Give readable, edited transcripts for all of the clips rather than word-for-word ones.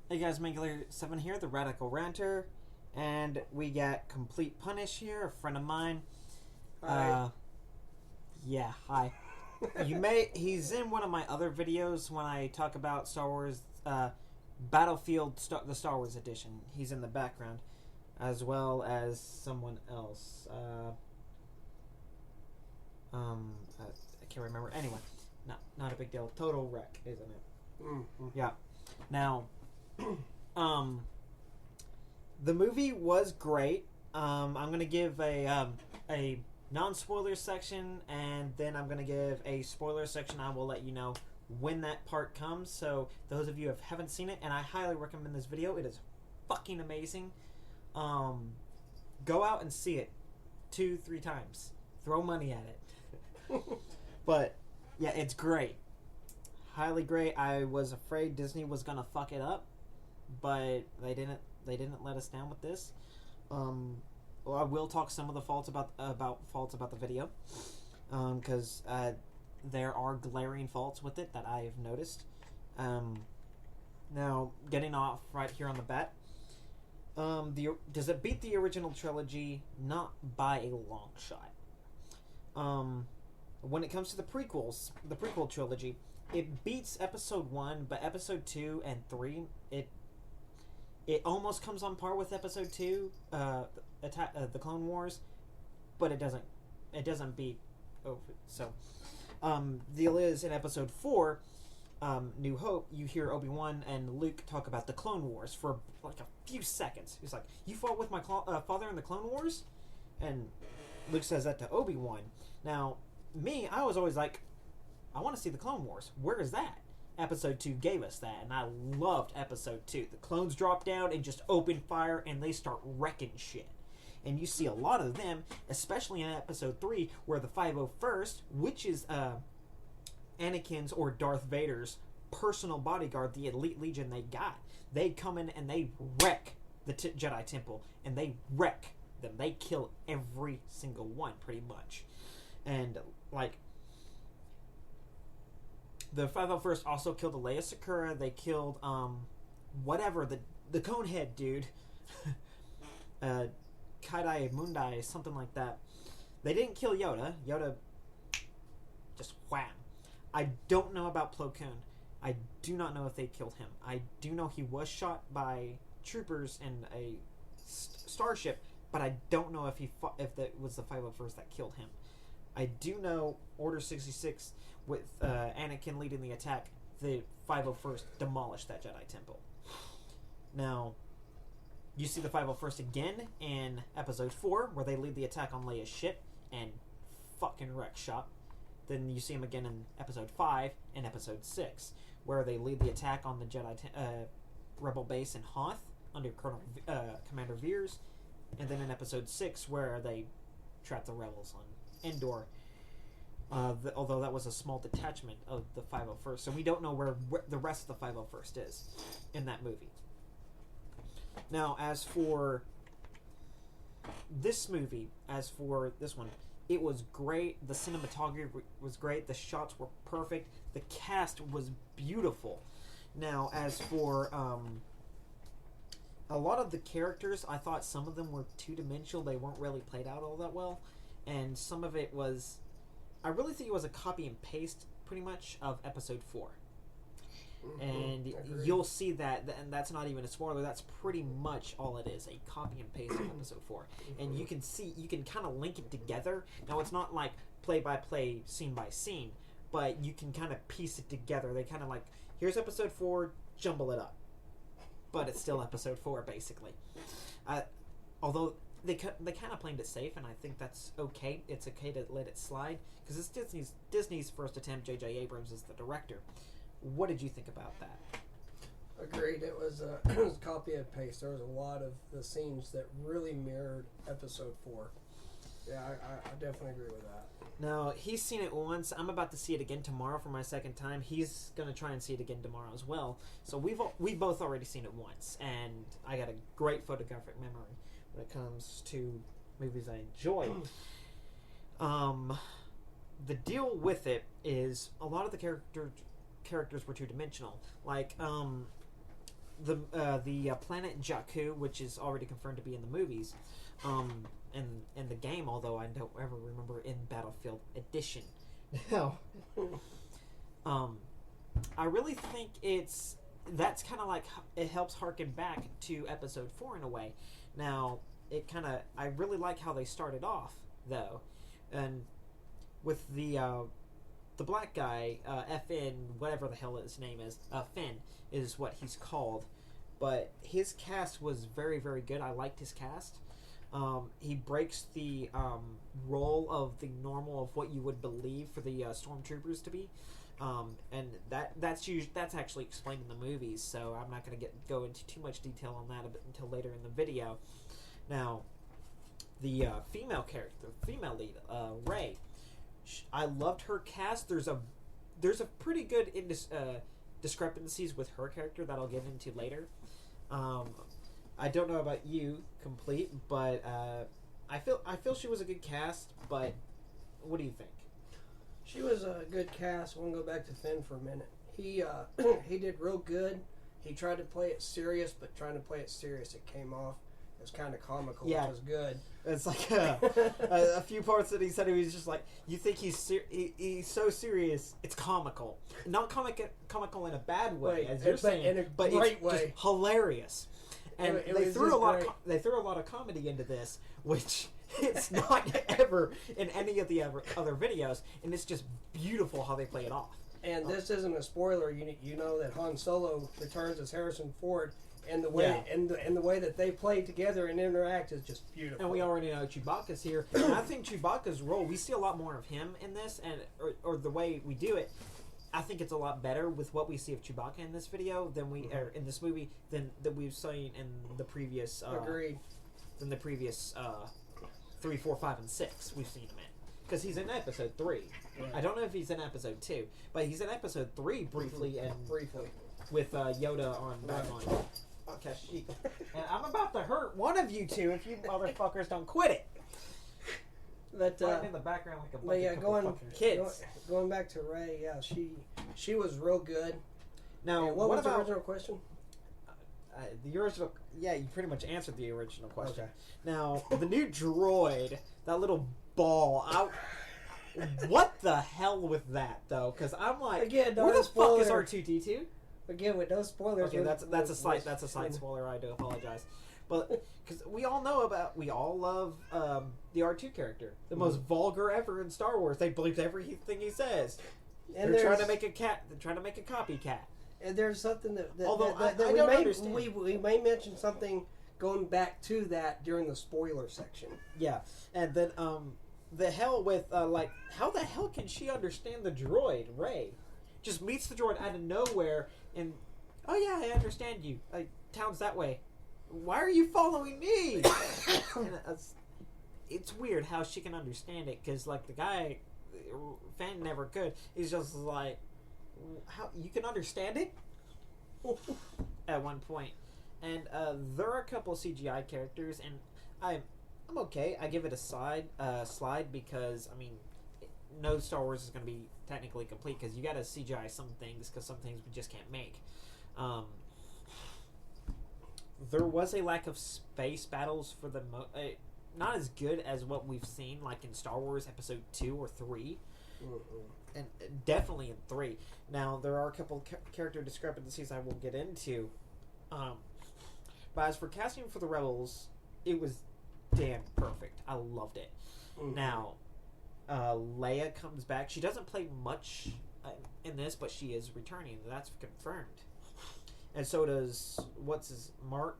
Hey guys, Mangler7 here, the Radical Ranter, and we got Complete Punish here, a friend of mine. Hi. Yeah, hi. He's in one of my other videos when I talk about Star Wars, Battlefield, the Star Wars edition. He's in the background, as well as someone else. I can't remember. Anyway, not a big deal. Total wreck, isn't it? Mm-hmm. Yeah. Now, the movie was great. I'm gonna give a non-spoiler section, and then I'm gonna give a spoiler section. I will let you know when that part comes. So those of you who haven't seen it, and I highly recommend this video. It is fucking amazing. Go out and see it 2-3 times. Throw money at it. But yeah, it's great. Highly great. I was afraid Disney was gonna fuck it up, but they didn't. They didn't let us down with this. Well, I will talk some of the faults about the video, because there are glaring faults with it that I've noticed. Now, getting off right here on the bat, does it beat the original trilogy? Not by a long shot. When it comes to the prequel trilogy, it beats Episode 1, but Episode 2 and 3, it almost comes on par with Episode 2, the Clone Wars, but it doesn't beat. So, deal is in Episode 4, New Hope, you hear Obi-Wan and Luke talk about the Clone Wars for like a few seconds. He's like, "You fought with my father in the Clone Wars," and Luke says that to Obi-Wan. Now, I was always like, I want to see the Clone Wars. Where is that? Episode 2 gave us that, and I loved Episode 2. The clones drop down and just open fire, and they start wrecking shit. And you see a lot of them, especially in Episode 3, where the 501st, which is Anakin's or Darth Vader's personal bodyguard, the Elite Legion they come in and they wreck the Jedi Temple, and they wreck them. They kill every single one, pretty much. And, like, the 501st also killed the Leia Sakura. They killed, whatever, the Conehead dude. Kaidai Mundai, something like that. They didn't kill Yoda. Yoda just wham. I don't know about Plo Koon. I do not know if they killed him. I do know he was shot by troopers in a starship, but I don't know if if that was the 501st that killed him. I do know Order 66, with Anakin leading the attack, the 501st demolished that Jedi Temple. Now, you see the 501st again in Episode 4, where they lead the attack on Leia's ship and fucking wreck shop. Then you see them again in Episode 5 and Episode 6, where they lead the attack on the Jedi Rebel base in Hoth under Commander Veers. And then in Episode 6, where they trap the rebels on Endor, although that was a small detachment of the 501st, so we don't know where the rest of the 501st is in that movie. Now, as for this one, it was great. The cinematography was great. The shots were perfect. The cast was beautiful. Now, as for a lot of the characters, I thought some of them were two-dimensional. They weren't really played out all that well. And some of it was, I really think it was a copy and paste, pretty much, of Episode 4. Mm-hmm. And you'll see that, and that's not even a spoiler, that's pretty much all it is, a copy and paste of Episode 4. Mm-hmm. And you can kind of link it together. Now, it's not like play-by-play, scene-by-scene, but you can kind of piece it together. They kind of like, here's Episode 4, jumble it up. But it's still Episode 4, basically. Although they kind of played it safe, and I think that's okay. It's okay to let it slide, because it's Disney's first attempt. J.J. Abrams is the director. What did you think about that? Agreed. It was a copy and paste. There was a lot of the scenes that really mirrored Episode 4. Yeah, I definitely agree with that. Now, he's seen it once. I'm about to see it again tomorrow for my second time. He's going to try and see it again tomorrow as well. So we've both already seen it once, and I got a great photographic memory when it comes to movies I enjoy. The deal with it is a lot of the characters were two-dimensional. Like, the planet Jakku, which is already confirmed to be in the movies, in the game. Although I don't ever remember in Battlefield Edition. Now, I really think that's kind of like it helps harken back to Episode 4 in a way. Now, I really like how they started off though, and with the black guy, FN, whatever the hell his name is, Finn is what he's called. But his cast was very, very good. I liked his cast. He breaks the role of the normal of what you would believe for the stormtroopers to be, and that's actually explained in the movies. So I'm not going to go into too much detail on that until later in the video. Now, the female character, female lead, Rey. I loved her cast. There's a pretty good discrepancies with her character that I'll get into later. I don't know about you, complete, but I feel she was a good cast. But what do you think? She was a good cast. We'll go back to Finn for a minute. He he did real good. He tried to play it serious, but trying to play it serious, it came off as kind of comical, Yeah. which was good. It's like a few parts that he said, he was just like, you think he's so serious, it's comical. Not comical in a bad way, as you're saying, in a but great it's way. just hilarious. And It they was threw just a lot. great. They threw a lot of comedy into this, which it's not ever in any of the other videos, and it's just beautiful how they play it off. And this isn't a spoiler. You know that Han Solo returns as Harrison Ford, and the way and the way that they play together and interact is just beautiful. And we already know Chewbacca's here, and I think Chewbacca's role, we see a lot more of him in this, and or the way we do it. I think it's a lot better with what we see of Chewbacca in this video than in this movie than we've seen in the previous. Agreed. Than the previous 3, 4, 5, and 6 we've seen him in, because he's in Episode 3. Right. I don't know if he's in Episode 2, but he's in Episode 3 briefly briefly with Yoda on back on Kashyyyk. And I'm about to hurt one of you two if you motherfuckers don't quit it. But Right in the background like a bunch of fucking kids. Going back to Rey, yeah, she was real good. Now, And what was the about original question? the original? Yeah, you pretty much answered the original question. Okay. Now, the new droid, that little ball. What the hell with that though? Because I'm like, Again, where the fuck is spoiler. R2-D2? Again, with no spoilers. Okay, that's a slight spoiler. I do apologize, but because we all love the R2 character, the most vulgar ever in Star Wars. They believed everything he says. And They're trying to make a copycat. And there's something that Although I we don't may understand. we may mention something going back to that during the spoiler section. Yeah, and then the hell with like, how the hell can she understand the droid? Rey just meets the droid out of nowhere, and oh yeah, I understand you. Town's that way. Why are you following me? And it's weird how she can understand it, because like the guy, Fan never could. He's just like, how you can understand it? At one point. And there are a couple of CGI characters, and I'm okay. I give it a slide because I mean, no Star Wars is going to be technically complete, because you got to CGI some things, because some things we just can't make. There was a lack of space battles for the not as good as what we've seen like in Star Wars Episode 2 or 3. And definitely in 3. Now, there are a couple character discrepancies I will get into. But as for casting for the Rebels, it was damn perfect. I loved it. Now, Leia comes back. She doesn't play much in this, but she is returning. That's confirmed. And so does, Mark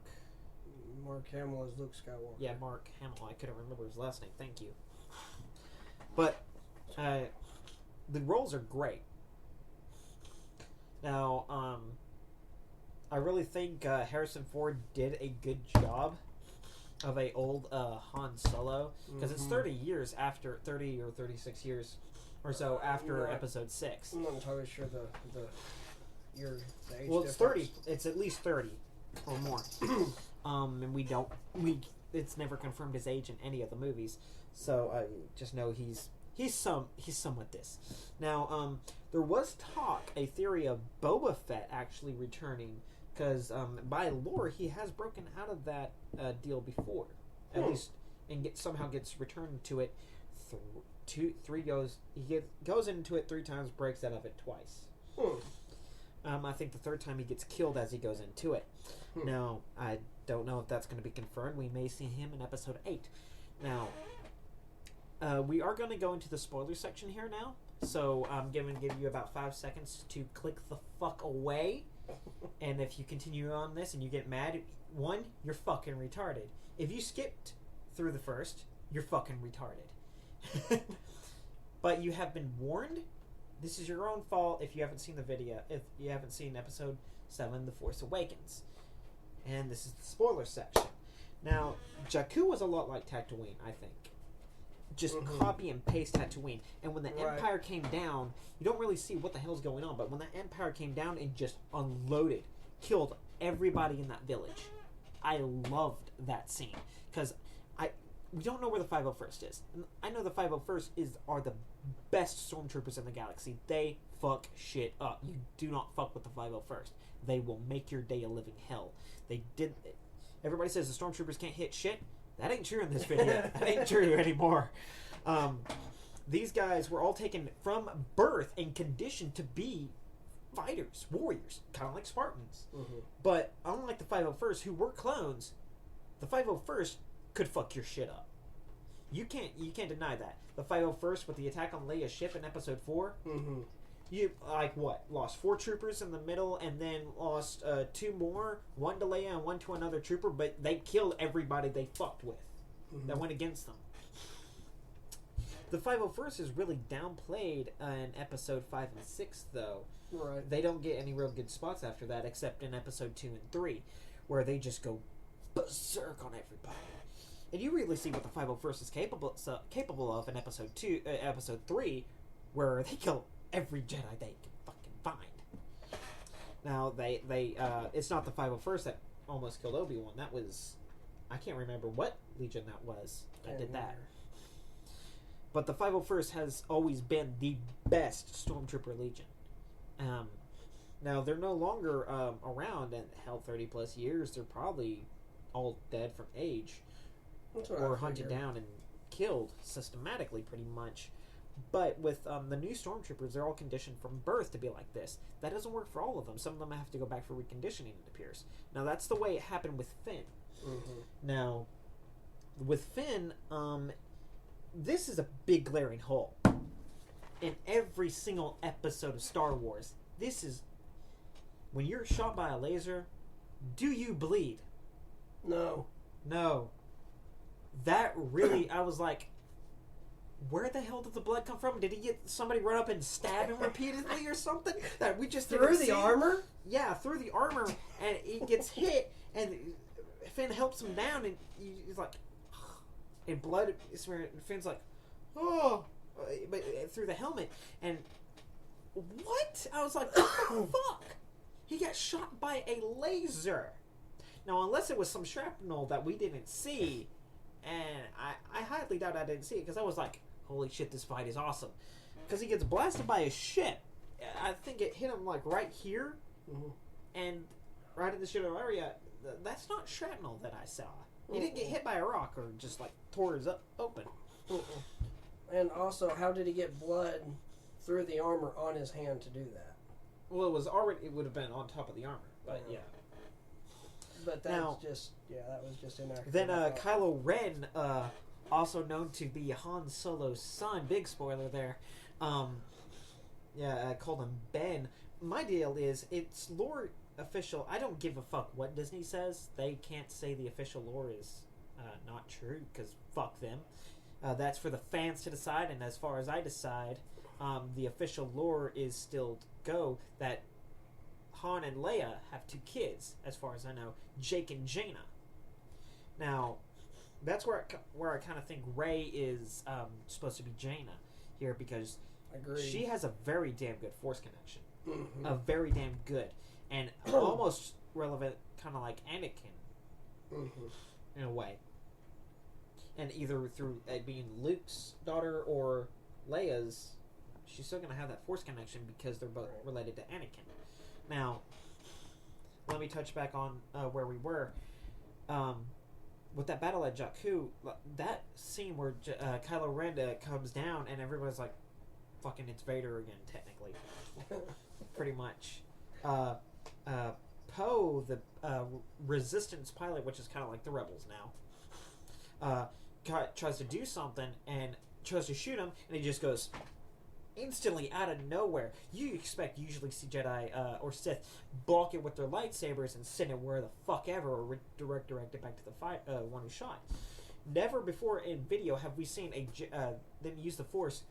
Hamill as Luke Skywalker. Yeah, Mark Hamill. I couldn't remember his last name. Thank you. But the roles are great. Now, I really think Harrison Ford did a good job of a old Han Solo, because it's 30 or 36 years or so after Episode 6. I'm not entirely sure the age Well, it's difference. 30. It's at least 30 or more. And it's never confirmed his age in any of the movies. So I just know he's somewhat this. Now, there was a theory of Boba Fett actually returning because by lore he has broken out of that deal before, at least, and somehow gets returned to it. Goes into it 3 times, breaks out of it twice. I think the 3rd time he gets killed as he goes into it. Now, I don't know if that's going to be confirmed. We may see him in episode 8. Now, we are going to go into the spoiler section here now. So I'm going to give you about 5 seconds to click the fuck away. And if you continue on this and you get mad, 1, you're fucking retarded. If you skipped through the first, you're fucking retarded. But you have been warned. This is your own fault if you haven't seen the video. If you haven't seen episode 7, The Force Awakens. And this is the spoiler section. Now, Jakku was a lot like Tatooine, I think. Just copy and paste Tatooine. And when the Empire came down, you don't really see what the hell's going on. But when the Empire came down and just unloaded, killed everybody in that village, I loved that scene. Because we don't know where the 501st is. I know the 501st are the best stormtroopers in the galaxy. They fuck shit up. You do not fuck with the 501st. They will make your day a living hell. Everybody says the stormtroopers can't hit shit. That ain't true in this video. That ain't true anymore. These guys were all taken from birth and conditioned to be fighters, warriors, kind of like Spartans. But unlike the 501st, who were clones, the 501st could fuck your shit up. You can't deny that. The 501st with the attack on Leia's ship in episode 4, you lost 4 troopers in the middle, and then lost 2 more, 1 to Leia and 1 to another trooper, but they killed everybody they fucked with that went against them. The 501st is really downplayed in episode 5 and 6, though. Right. They don't get any real good spots after that, except in episode 2 and 3, where they just go berserk on everybody. And you really see what the 501st is capable of in episode 3, where they kill every Jedi they can fucking find. Now, it's not the 501st that almost killed Obi-Wan. That was, I can't remember what Legion that was that did that. But the 501st has always been the best Stormtrooper Legion. Now, they're no longer around, and hell, 30 plus years, they're probably all dead from age. Or hunted down and killed systematically, pretty much. But with the new Stormtroopers, they're all conditioned from birth to be like this. That doesn't work for all of them. Some of them have to go back for reconditioning, it appears. Now, that's the way it happened with Finn. Now, with Finn, this is a big glaring hole. In every single episode of Star Wars, this is... When you're shot by a laser, do you bleed? No. That really, I was like, where the hell did the blood come from? Did he get somebody run up and stab him repeatedly or something? That we just through the armor? Yeah, through the armor, and he gets hit, and Finn helps him down, and he's like, and blood is where Finn's like, oh, but through the helmet, and what? I was like, oh, fuck! He got shot by a laser. Now, unless it was some shrapnel that we didn't see. And I highly doubt I didn't see it, because I was like, holy shit, this fight is awesome. Because he gets blasted by a ship. I think it hit him like right here. And right in the ship area. That's not shrapnel that I saw. He didn't get hit by a rock or just like tore his open. And also, how did he get blood through the armor on his hand to do that? Well, it would have been on top of the armor. But yeah. But that was just inaccurate. Then Kylo Ren, also known to be Han Solo's son, big spoiler there. I called him Ben. My deal is, it's lore official. I don't give a fuck what Disney says. They can't say the official lore is not true, because fuck them. That's for the fans to decide, and as far as I decide, the official lore is still go that Han and Leia have 2 kids, as far as I know, Jake and Jaina. Now, that's where I kind of think Rey is supposed to be Jaina here, because she has a very damn good Force connection. A very damn good. And almost relevant, kind of like Anakin, in a way. And either through being Luke's daughter or Leia's, she's still going to have that Force connection, because they're both related to Anakin. Now, let me touch back on where we were. With that battle at Jakku, that scene where Kylo Ren comes down and everybody's like, fucking it's Vader again, technically. Pretty much. Poe, the Resistance pilot, which is kind of like the Rebels now, tries to do something and tries to shoot him, and he just goes instantly out of nowhere. You expect usually see Jedi or Sith block it with their lightsabers and send it where the fuck ever, or direct it back to the one who shot. Never before in video have we seen them use the Force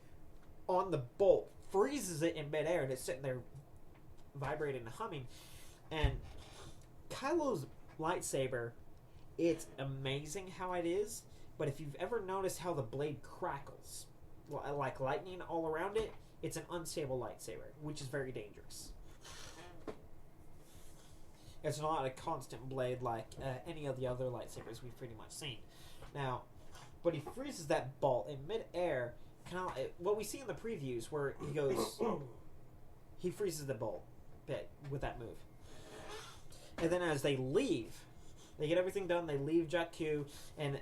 on the bolt, freezes it in midair, and it's sitting there vibrating and humming. And Kylo's lightsaber, it's amazing how it is, but if you've ever noticed how the blade crackles like lightning all around it, it's an unstable lightsaber, which is very dangerous. It's not a constant blade like any of the other lightsabers we've pretty much seen. Now, but he freezes that bolt in midair, kind of what we see in the previews where he goes, he freezes the bolt with that move. And then as they leave, they get everything done, they leave Jakku, and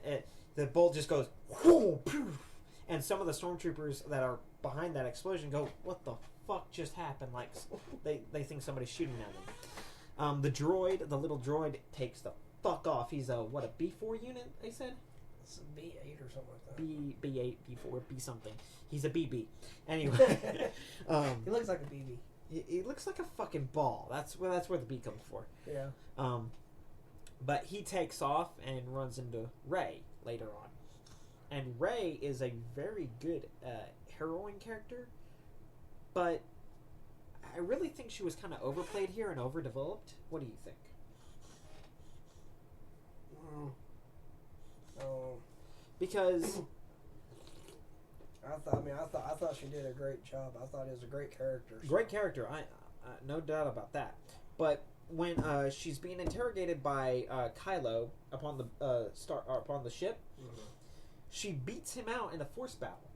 the bolt just goes, whoo, poof. And some of the stormtroopers that are behind that explosion go, what the fuck just happened? Like, they think somebody's shooting at them. The little droid takes the fuck off. He's a B4 unit, they said? It's a B8 or something like that. B8, B4, B something. He's a BB. Anyway. He looks like a BB. He looks like a fucking ball. That's where the B comes for. Yeah. But he takes off and runs into Rey later on. And Rey is a very good heroine character, but I really think she was kind of overplayed here and overdeveloped. What do you think? Because I thought she did a great job. I thought it was a great character. So. Great character, I no doubt about that. But when she's being interrogated by Kylo upon the ship, she beats him out in a Force battle,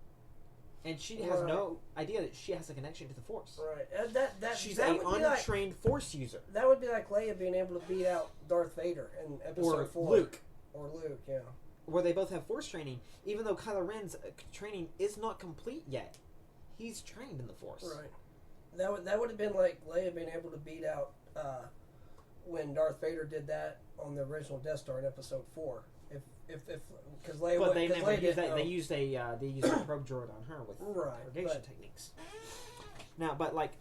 and she has no idea that she has a connection to the Force. Right. She's an untrained Force user. That would be like Leia being able to beat out Darth Vader in Episode 4. Or Luke, yeah. Where they both have Force training, even though Kylo Ren's training is not complete yet. He's trained in the Force. Right. That would have been like Leia being able to beat out when Darth Vader did that on the original Death Star in Episode 4. If because Leia, but they never used that. They used a probe droid on her with interrogation techniques. Now, but like,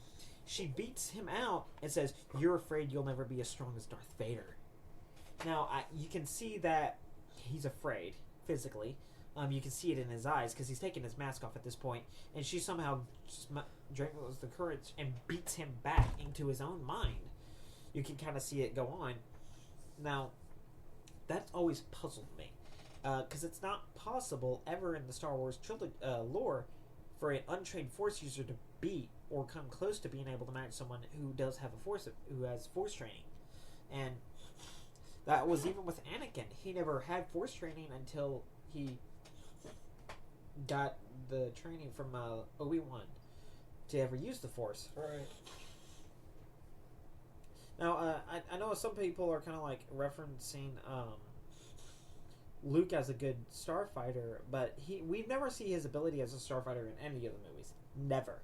she beats him out and says, "You're afraid you'll never be as strong as Darth Vader." Now, you can see that he's afraid physically. You can see it in his eyes because he's taking his mask off at this point, and she somehow drinks the courage and beats him back into his own mind. You can kind of see it go on. Now, that's always puzzled me because it's not possible ever in the Star Wars lore for an untrained Force user to beat or come close to being able to match someone who does have who has Force training, and that was even with Anakin. He never had Force training until he got the training from Obi-Wan to ever use the Force. Right. Now, I know some people are kind of like referencing Luke as a good starfighter, but we never see his ability as a starfighter in any of the movies. Never.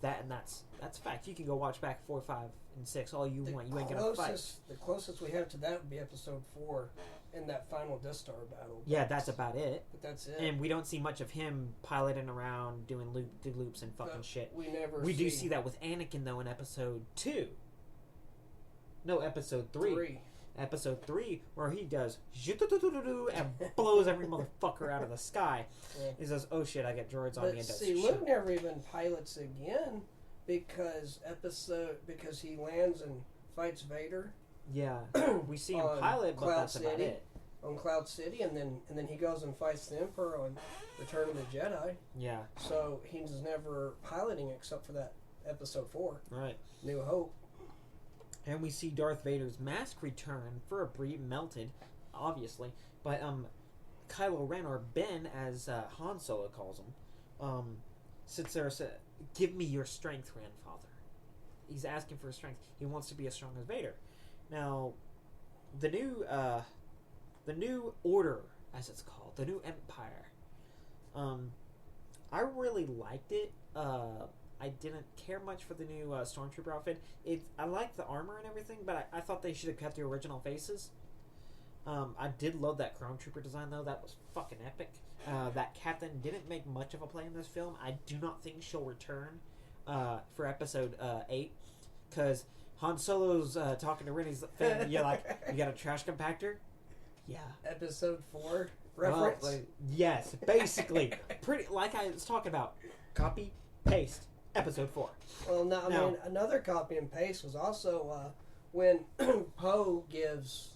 That's fact. You can go watch back 4, 5, and 6 all you want. You ain't gonna fight. The closest we have to that would be Episode 4 in that final Death Star battle. Yeah, that's about it. But that's it. And we don't see much of him piloting around, doing loops and fucking shit. We do see that with Anakin though in Episode 2. No, Episode 3. Episode 3, where he does and blows every motherfucker out of the sky. Yeah. He says, "Oh shit, I got droids on me." And see, Luke never even pilots again because he lands and fights Vader. Yeah, we see him pilot, but that's about it. On Cloud City, and then he goes and fights the Emperor on Return of the Jedi. Yeah. So he's never piloting except for that Episode 4. Right. New Hope. And we see Darth Vader's mask return for a brief, melted, obviously. But Kylo Ren, or Ben, as Han Solo calls him, sits there and says, "Give me your strength, grandfather." He's asking for strength. He wants to be as strong as Vader. Now, the new order, as it's called, the new empire. I really liked it. I didn't care much for the new stormtrooper outfit. I liked the armor and everything, but I thought they should have kept the original faces. I did love that Chrome Trooper design, though. That was fucking epic. That captain didn't make much of a play in this film. I do not think she'll return for episode 8, because Han Solo's talking to Ren. He's saying, "Yeah, like, you got a trash compactor?" Yeah. Episode 4 reference. Yes, basically, pretty like I was talking about. Copy, paste, episode 4. Well, no, I mean, another copy and paste was also when Poe gives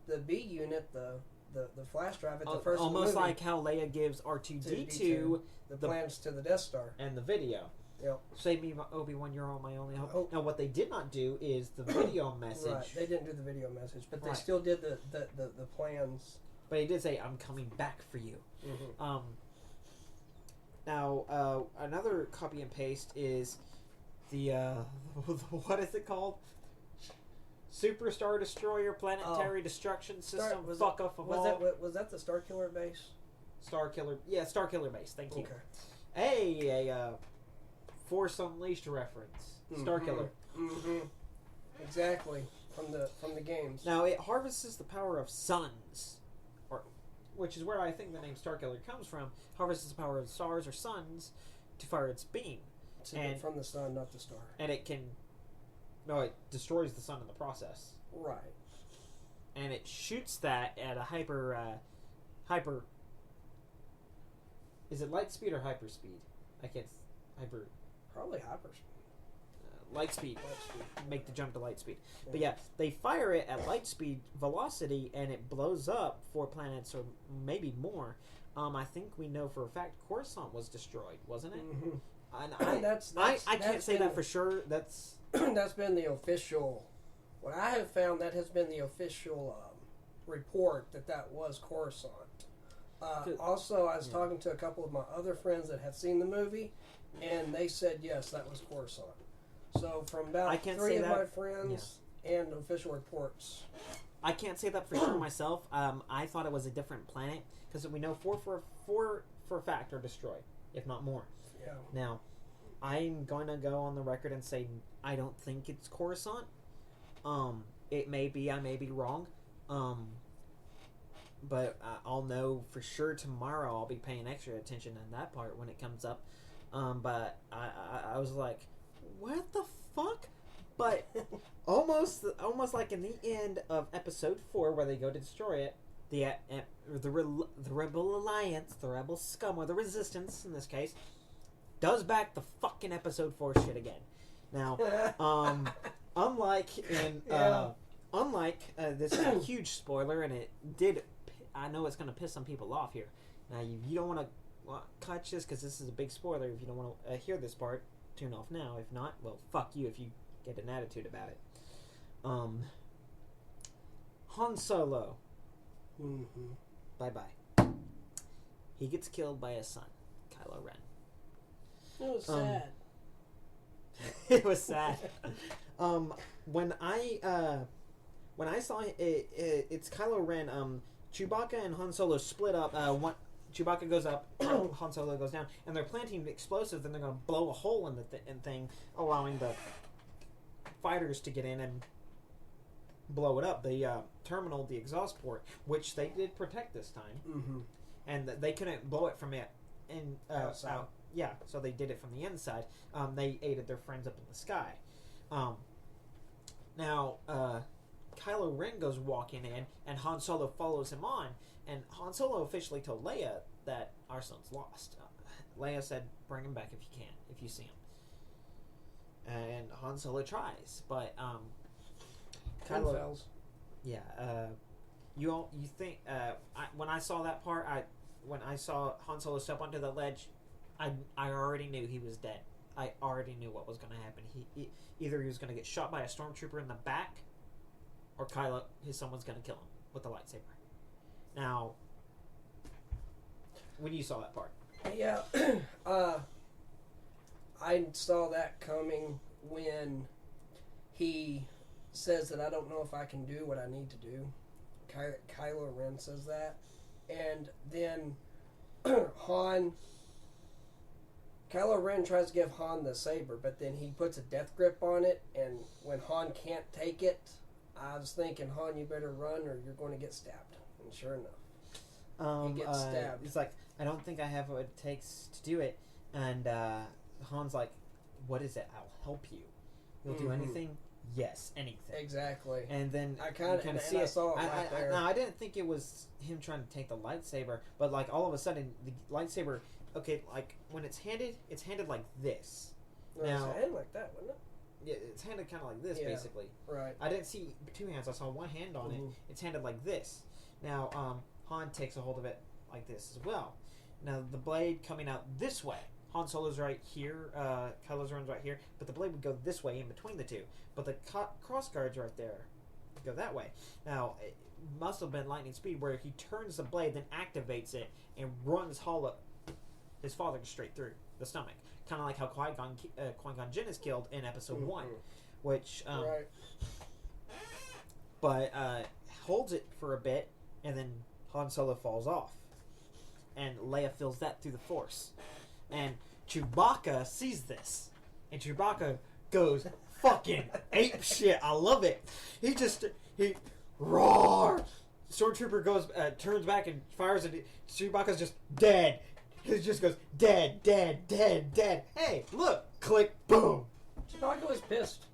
the B unit the flash drive at the first almost movie, like how Leia gives R2D2 the plans to the Death Star and the video. Yep. Save me, Obi-Wan, you're all my only hope. Oh. Now, what they did not do is the video message. Right, they didn't do the video message, but they still did the plans. But he did say, "I'm coming back for you." Mm-hmm. Now, another copy and paste is the what is it called? Superstar Destroyer Planetary Destruction System. Was that the Star Killer base? Star Killer base. Thank you. Okay. A Force Unleashed reference. Star Killer. Mm-hmm. Exactly. From the games. Now it harvests the power of suns, which is where I think the name Star Killer comes from. Harvests the power of stars or suns to fire its beam. From the sun, not the star. And it destroys the sun in the process. Right. And it shoots that at a hyper. Is it light speed or hyper speed? I can't. Hyper. Probably hyper speed. Light speed. Make the jump to light speed. Yeah. But yeah, they fire it at light speed velocity, and it blows up 4 planets or maybe more. I think we know for a fact Coruscant was destroyed, wasn't it? Mm-hmm. And I can't say that for sure. That's that's been the official. What I have found, that has been the official report that was Coruscant. Also, I was talking to a couple of my other friends that have seen the movie, and they said yes, that was Coruscant. So from about 3 of my friends and official reports. I can't say that for sure myself. I thought it was a different planet, because we know 4 for a fact are destroyed, if not more. Yeah. Now, I'm going to go on the record and say I don't think it's Coruscant. It may be. I may be wrong. But I'll know for sure tomorrow. I'll be paying extra attention in that part when it comes up. But I was like, what the fuck? But almost like in the end of episode 4, where they go to destroy it, the Rebel Alliance, the Rebel scum, or the Resistance in this case, does back the fucking episode 4 shit again. Now, unlike this is a huge spoiler, and it did. I know it's going to piss some people off here. Now, you don't want to catch this, because this is a big spoiler. If you don't want to hear this part, tune off now. If not, well, fuck you if you get an attitude about it. Han Solo. Mm-hmm. Bye-bye. He gets killed by his son, Kylo Ren. It was sad. It was sad. When I saw it, it's Kylo Ren. Chewbacca and Han Solo split up. Chewbacca goes up, Han Solo goes down, and they're planting explosives, and they're going to blow a hole in the thing, allowing the fighters to get in and blow it up. The terminal, the exhaust port, which they did protect this time, and they couldn't blow it from it out. Yeah, so they did it from the inside. They aided their friends up in the sky. Now, Kylo Ren goes walking in, and Han Solo follows him on. And Han Solo officially told Leia that our son's lost. Leia said, "Bring him back if you can, if you see him." And Han Solo tries, but Kylo fails. Yeah, you think when I saw that part, when I saw Han Solo step onto the ledge, I already knew he was dead. I already knew what was going to happen. Either he was going to get shot by a stormtrooper in the back, or his son was going to kill him with a lightsaber. Now, when you saw that part, yeah, I saw that coming when he says that I don't know if I can do what I need to do. Kylo Ren says that. And then Kylo Ren tries to give Han the saber, but then he puts a death grip on it, and when Han can't take it, I was thinking, Han, you better run or you're going to get stabbed. And sure enough, he gets stabbed. He's like, I don't think I have what it takes to do it. And Han's like, what is it? I'll help you. You'll do anything? Yes, anything. Exactly. And then I kind of see it. I saw it right there. Now, I didn't think it was him trying to take the lightsaber, but like all of a sudden, the lightsaber, okay, like when it's handed like this. No, now, it's handed like that, wasn't it? Yeah, it's handed kind of like this, basically. Right. I didn't see two hands. I saw one hand on it. It's handed like this. Now, Han takes a hold of it like this as well. Now, the blade coming out this way. Han Solo's right here. Kylo Ren's right here. But the blade would go this way in between the two. But the cross guard's right there. Go that way. Now, it must have been lightning speed where he turns the blade, then activates it, and runs his father straight through the stomach. Kind of like how Qui-Gon Jinn is killed in Episode 1. Which, right. But holds it for a bit, and then Han Solo falls off. And Leia feels that through the Force. And Chewbacca sees this. And Chewbacca goes fucking ape shit. I love it. He roar. Stormtrooper goes, turns back and fires, and Chewbacca's just dead. He just goes dead, dead, dead, dead. Hey, look, click, boom. Chewbacca was pissed.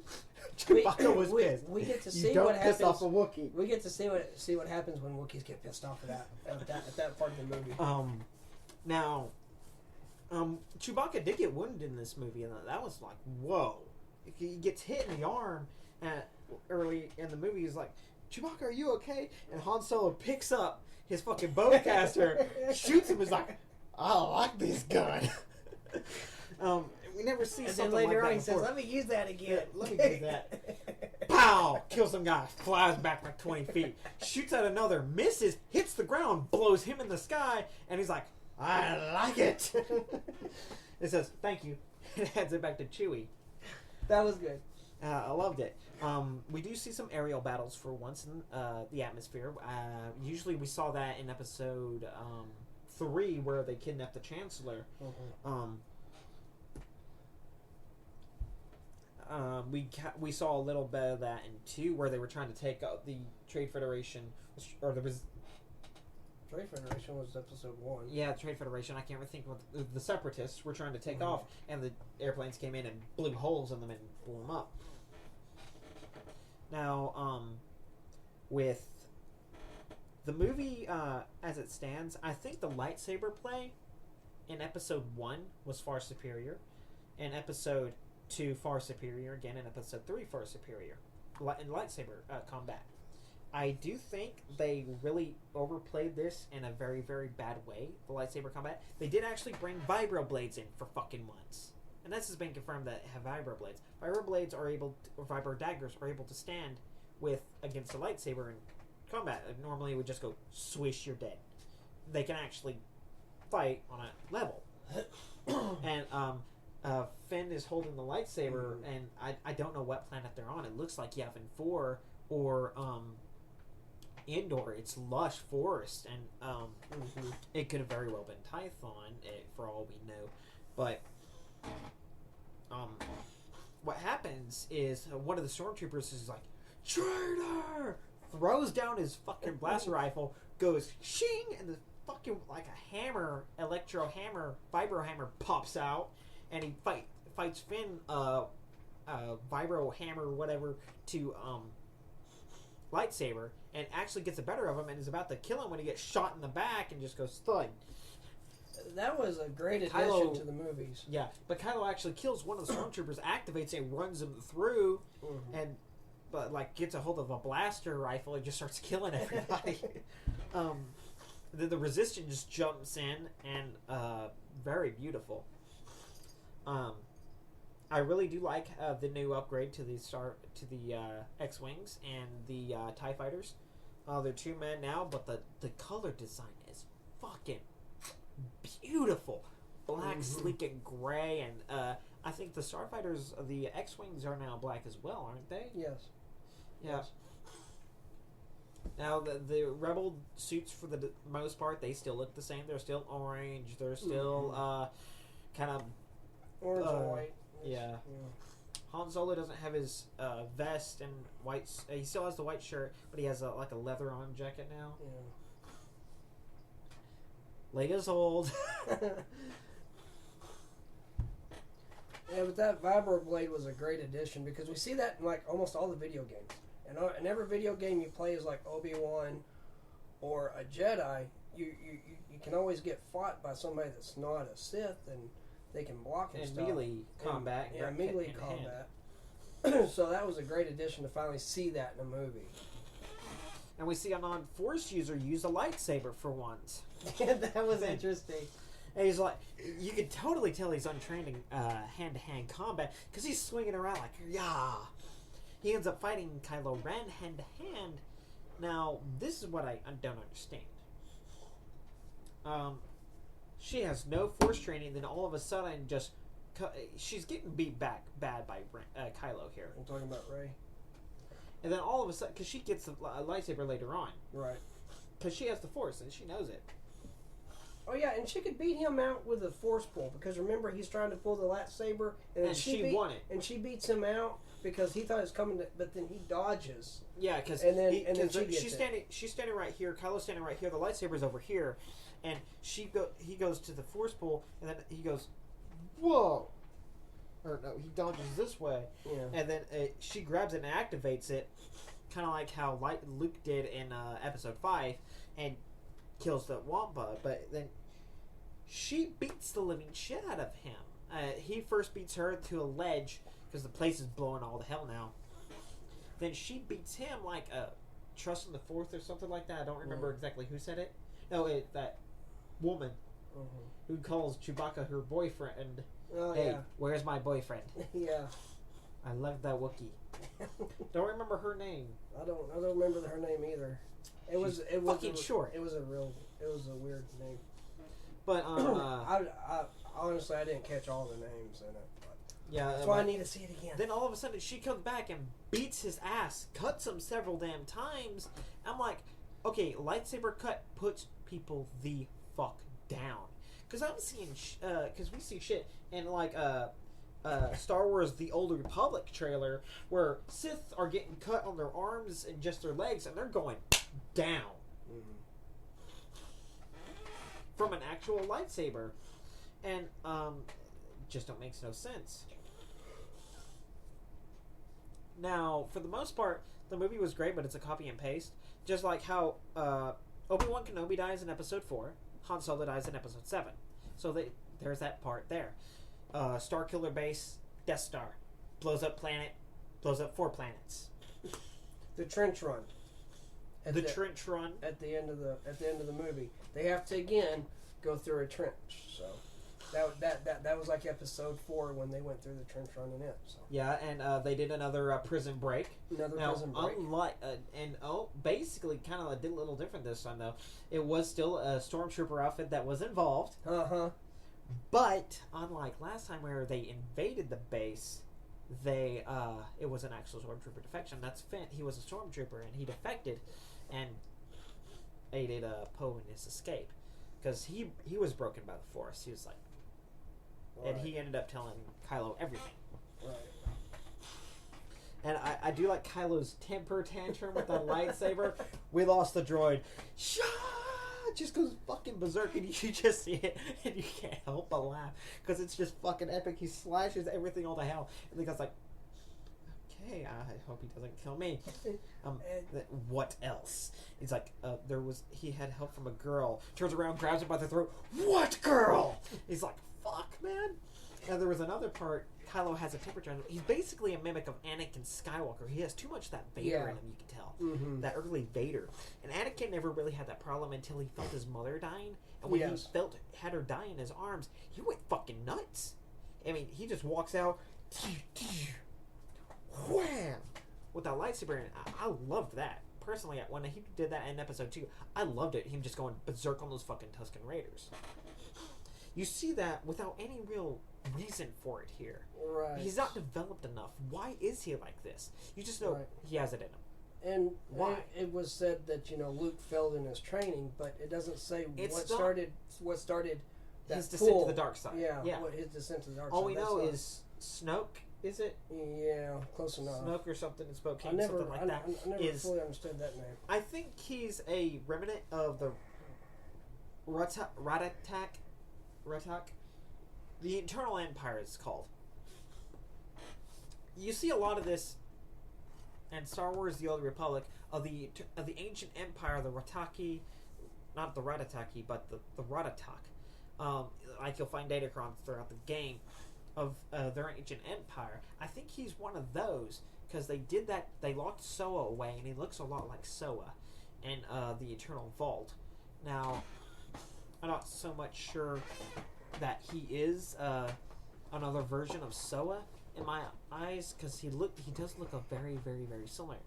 Chewbacca was pissed. We get to see you don't what happens. piss off a Wookiee. We get to see what happens when Wookiees get pissed off at that part of the movie. Now, Chewbacca did get wounded in this movie, and that was like, whoa. He gets hit in the arm early in the movie. He's like, Chewbacca, are you okay? And Han Solo picks up his fucking bowcaster, shoots him. Is like, I like this gun. We never see and something then later like that on he before. says, let me use that again. Yeah, let me use that. Pow! Kills some guy. Flies back like 20 feet. Shoots at another. Misses. Hits the ground. Blows him in the sky. And he's like, I like it. It says, thank you. And hands it back to Chewie. That was good. I loved it. We do see some aerial battles for once in the atmosphere. Usually we saw that in episode 3 where they kidnapped the Chancellor. We saw a little bit of that in 2 where they were trying to take out the Trade Federation, or there was Trade Federation was episode 1. Yeah, Trade Federation. I can't really think what the Separatists were trying to take off, and the airplanes came in and blew holes in them and blew them up. Now, with the movie as it stands, I think the lightsaber play in episode 1 was far superior, and episode 2 far superior again, and episode 3 far superior in lightsaber combat. I do think they really overplayed this in a very, very bad way, the lightsaber combat. They did actually bring vibro blades in for fucking once. And this has been confirmed that have vibro blades. Vibro blades are able to, or vibro daggers are able to stand against a lightsaber in combat. Normally it would just go swish, you're dead. They can actually fight on a level. And Finn is holding the lightsaber, and I don't know what planet they're on. It looks like Yavin 4 or Endor. It's lush forest, and it could have very well been Tython, for all we know. But what happens is one of the stormtroopers is like, traitor! Throws down his fucking blaster rifle, goes shing, and the fucking like a hammer, electro hammer, vibro hammer pops out, and he fights Finn, vibro hammer, whatever, to lightsaber, and actually gets the better of him and is about to kill him when he gets shot in the back and just goes thud. That was a great addition to the movies. Yeah, but Kylo actually kills one of the stormtroopers, activates it, runs him through, but like gets a hold of a blaster rifle and just starts killing everybody. The Resistance just jumps in, and very beautiful. I really do like the new upgrade to the X-Wings and the TIE Fighters. They're 2 men now, but the color design is fucking beautiful. Black, sleek, and gray, and I think the Starfighters, the X-Wings, are now black as well, aren't they? Yes. Yeah. Yes. Now the rebel suits for the most part they still look the same. They're still orange. They're still kind of Orange and white. Yeah. Han Solo doesn't have his vest and white. He still has the white shirt, but he has like a leather arm jacket now. Yeah. Leia's old. Yeah, but that vibro blade was a great addition because we see that in like almost all the video games. And every video game you play is like Obi-Wan or a Jedi. You can always get fought by somebody that's not a Sith, and they can block and stuff. Melee combat. Yeah, melee combat. So that was a great addition to finally see that in a movie. And we see a non-Force user use a lightsaber for once. That was interesting. And he's like, you can totally tell he's untrained in hand-to-hand combat because he's swinging around like, yeah. He ends up fighting Kylo Ren hand-to-hand. Now, this is what I don't understand. She has no Force training, then all of a sudden just... she's getting beat back bad by Kylo here. I'm talking about Rey. And then all of a sudden, because she gets a lightsaber later on. Right. Because she has the Force, and she knows it. Oh, yeah, and she could beat him out with a Force pull, because remember, he's trying to pull the lightsaber, and she won it. And she beats him out because he thought it was coming to, but then he dodges. Yeah, because she's standing right here, Kylo's standing right here, the lightsaber's over here, and he goes to the Force pull, and then he goes, whoa! Or no, he dodges this way, and then she grabs it and activates it, kind of like how Luke did in Episode 5, and kills the Wampa, but then she beats the living shit out of him. He first beats her to a ledge, because the place is blowing all to hell now. Then she beats him like a trust in the Fourth or something like that. I don't remember exactly who said it. No, that woman who calls Chewbacca her boyfriend. Oh, hey, yeah. Where's my boyfriend? Yeah. I love that Wookiee. Don't remember her name. I don't remember her name either. It was fucking short. It was a weird name. But I honestly I didn't catch all the names in it. Yeah, that's why I need to see it again. Then all of a sudden she comes back and beats his ass, cuts him several damn times. I'm like, okay, lightsaber cut puts people the fuck down. Because I'm seeing, because we see shit in like Star Wars: The Old Republic trailer where Sith are getting cut on their arms and just their legs, and they're going down from an actual lightsaber, and just don't makes no sense. Now, for the most part, the movie was great, but it's a copy and paste. Just like how Obi-Wan Kenobi dies in Episode 4, Han Solo dies in Episode 7. So there's that part there. Starkiller Base, Death Star, blows up planet, blows up 4 planets. The trench run. Trench run at the end of the movie. They have to again go through a trench. So that was like Episode 4 when they went through the trench run in it. So. Yeah, and they did another prison break. Prison break. Basically, kind of did a little different this time though. It was still a stormtrooper outfit that was involved. But unlike last time where they invaded the base, it was an actual stormtrooper defection. That's Finn. He was a stormtrooper and he defected, and aided Poe in his escape because he was broken by the Force. He was like. Right. And he ended up telling Kylo everything. Right. And I do like Kylo's temper tantrum with that lightsaber. We lost the droid. Shah! Just goes fucking berserk, and you just see it, and you can't help but laugh because it's just fucking epic. He slashes everything all to hell, and the guy's like, "Okay, I hope he doesn't kill me." What else? He's like, he had help from a girl. Turns around, grabs him by the throat. What girl? He's like, fuck, man. And there was another part. Kylo has a temper tantrum. He's basically a mimic of Anakin Skywalker. He has too much of that Vader in him, you can tell. That early Vader. And Anakin never really had that problem until he felt his mother dying. And when he had her die in his arms, he went fucking nuts. I mean, he just walks out, wham, with that lightsaber. And I loved that. Personally, when he did that in Episode 2, I loved it. Him just going berserk on those fucking Tusken Raiders. You see that without any real reason for it here. Right. He's not developed enough. Why is he like this? You just know he has it in him. And Why? it was said that Luke failed in his training, but it doesn't say what started that his descent pull. to the dark side. Yeah. What his descent to the dark All side. we know is Snoke. Is it? Yeah, close enough. Snoke or something in Spokane, something like that. I never fully understood that name. I think he's a remnant of the Ratak. The Eternal Empire is called. You see a lot of this in Star Wars: The Old Republic of the ancient empire, the Rataki, not the Ratataki, but the Ratatak. Like you'll find datacrons throughout the game of their ancient empire. I think he's one of those because they did that. They locked Soa away, and he looks a lot like Soa in the Eternal Vault. Now, I'm not so much sure that he is another version of Soa in my eyes because he does look a very, very, very similar.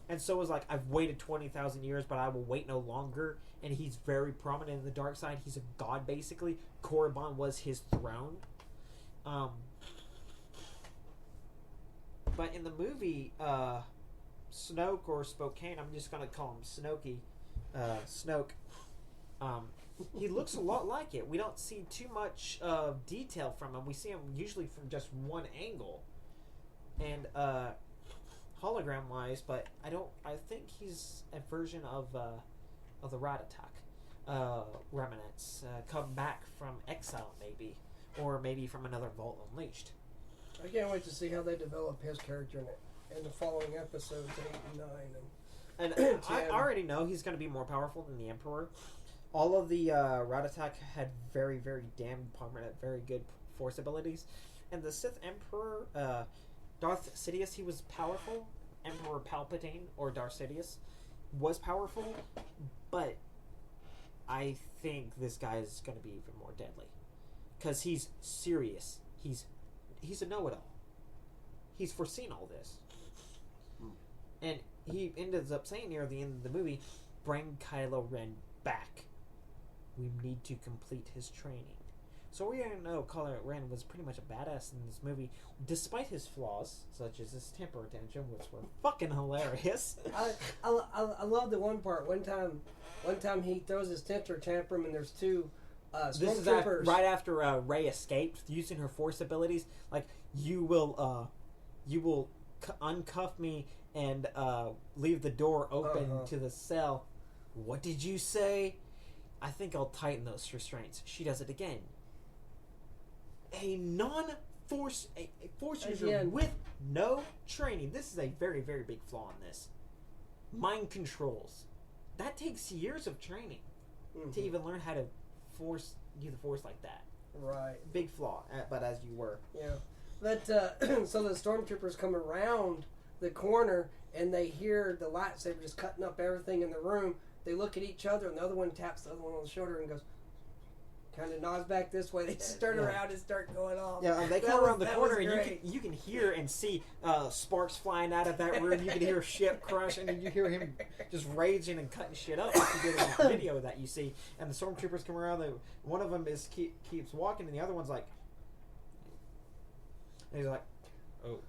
And Soa's like, I've waited 20,000 years, but I will wait no longer. And he's very prominent in the dark side. He's a god, basically. Korriban was his throne. But in the movie, Snoke or Spokane, I'm just going to call him Snoke. He looks a lot like it. We don't see too much detail from him. We see him usually from just one angle. And hologram wise, but I think he's a version of the Ratatak remnants come back from exile, maybe, or maybe from another Vault Unleashed. I can't wait to see how they develop his character in the following episodes 8 and 9 and I already know he's going to be more powerful than the Emperor. All of the Ratatak had very, very damn permanent, very good force abilities, and the Sith Emperor. Darth Sidious, he was powerful. Emperor Palpatine, or Darth Sidious, was powerful, but I think this guy is going to be even more deadly. Because he's serious. He's a know-it-all. He's foreseen all this. And he ends up saying near the end of the movie, bring Kylo Ren back. We need to complete his training. So we already know Kylo Ren was pretty much a badass in this movie, despite his flaws, such as his temper tantrum, which were fucking hilarious. I love the one part. One time he throws his temper tantrum, and there's two This is stormtroopers. right after Rey escaped using her force abilities. Like, you will uncuff me and leave the door open to the cell. What did you say? I think I'll tighten those restraints. She does it again. A force user with no training. This is a very, very big flaw in this. Mind controls. That takes years of training to even learn how to do the force like that. Right. Big flaw, but as you were. Yeah. But so the stormtroopers come around the corner and they hear the lightsaber just cutting up everything in the room. They look at each other and the other one taps the other one on the shoulder and goes, kind of nods back this way. They just turn around and start going off. Yeah, they come around the corner and you can hear and see sparks flying out of that room. You can hear a ship crashing, and you hear him just raging and cutting shit up like he did in the video that you see. And the stormtroopers come around. One of them keeps walking, and the other one's like, and he's like, oh.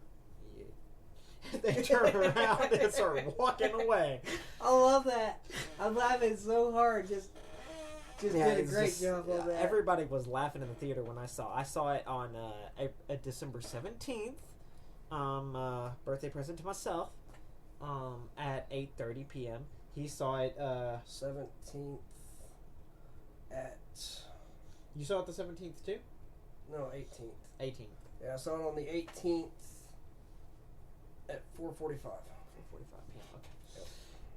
Yeah. They turn around and start walking away. I love that. I'm laughing so hard. Just did a great job on that. Everybody was laughing in the theater when I saw it on December 17th. Birthday present to myself. At 8:30 p.m. He saw it 17th at... You saw it the 17th too? No, 18th. 18th. Yeah, I saw it on the 18th at 4:45. 4:45 p.m.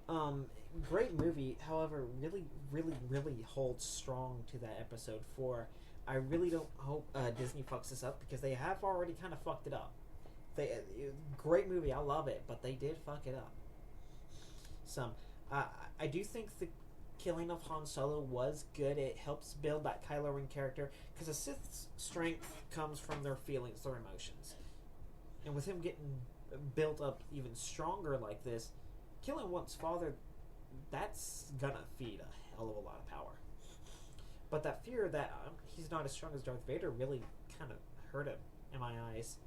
Okay. Great movie. However, really, really, really holds strong to that episode 4. I really don't hope Disney fucks this up because they have already kind of fucked it up. Great movie. I love it, but they did fuck it up. I do think the killing of Han Solo was good. It helps build that Kylo Ren character because a Sith's strength comes from their feelings, their emotions, and with him getting built up even stronger like this, killing one's father, that's gonna feed a hell of a lot of power. But that fear that he's not as strong as Darth Vader really kind of hurt him in my eyes.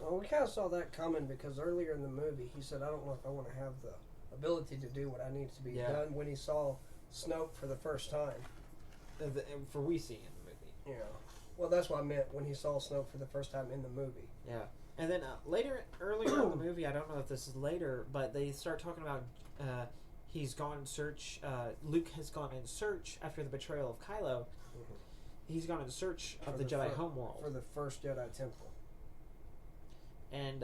Well, we kind of saw that coming because earlier in the movie he said, "I don't know if I want to have the ability to do what I need to be done." When he saw Snoke for the first time, for we see in the movie. Yeah. Well, that's what I meant when he saw Snoke for the first time in the movie. Yeah. And then earlier in the movie, I don't know if this is later, but they start talking about he's gone in search. Luke has gone in search after the betrayal of Kylo. Mm-hmm. He's gone in search of the Jedi homeworld for the first Jedi temple. And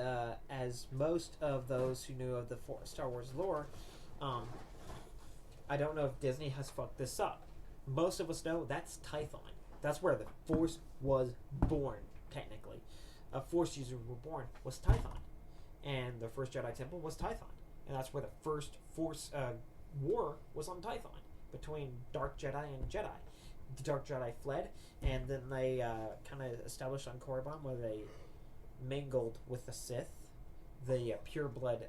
as most of those who knew of the Star Wars lore, I don't know if Disney has fucked this up. Most of us know that's Tython. That's where the Force was born, technically. A Force user were born was Tython. And the first Jedi Temple was Tython. And that's where the first Force war was on Tython, between Dark Jedi and Jedi. The Dark Jedi fled, and then they kind of established on Korriban where they mingled with the Sith, the pure blood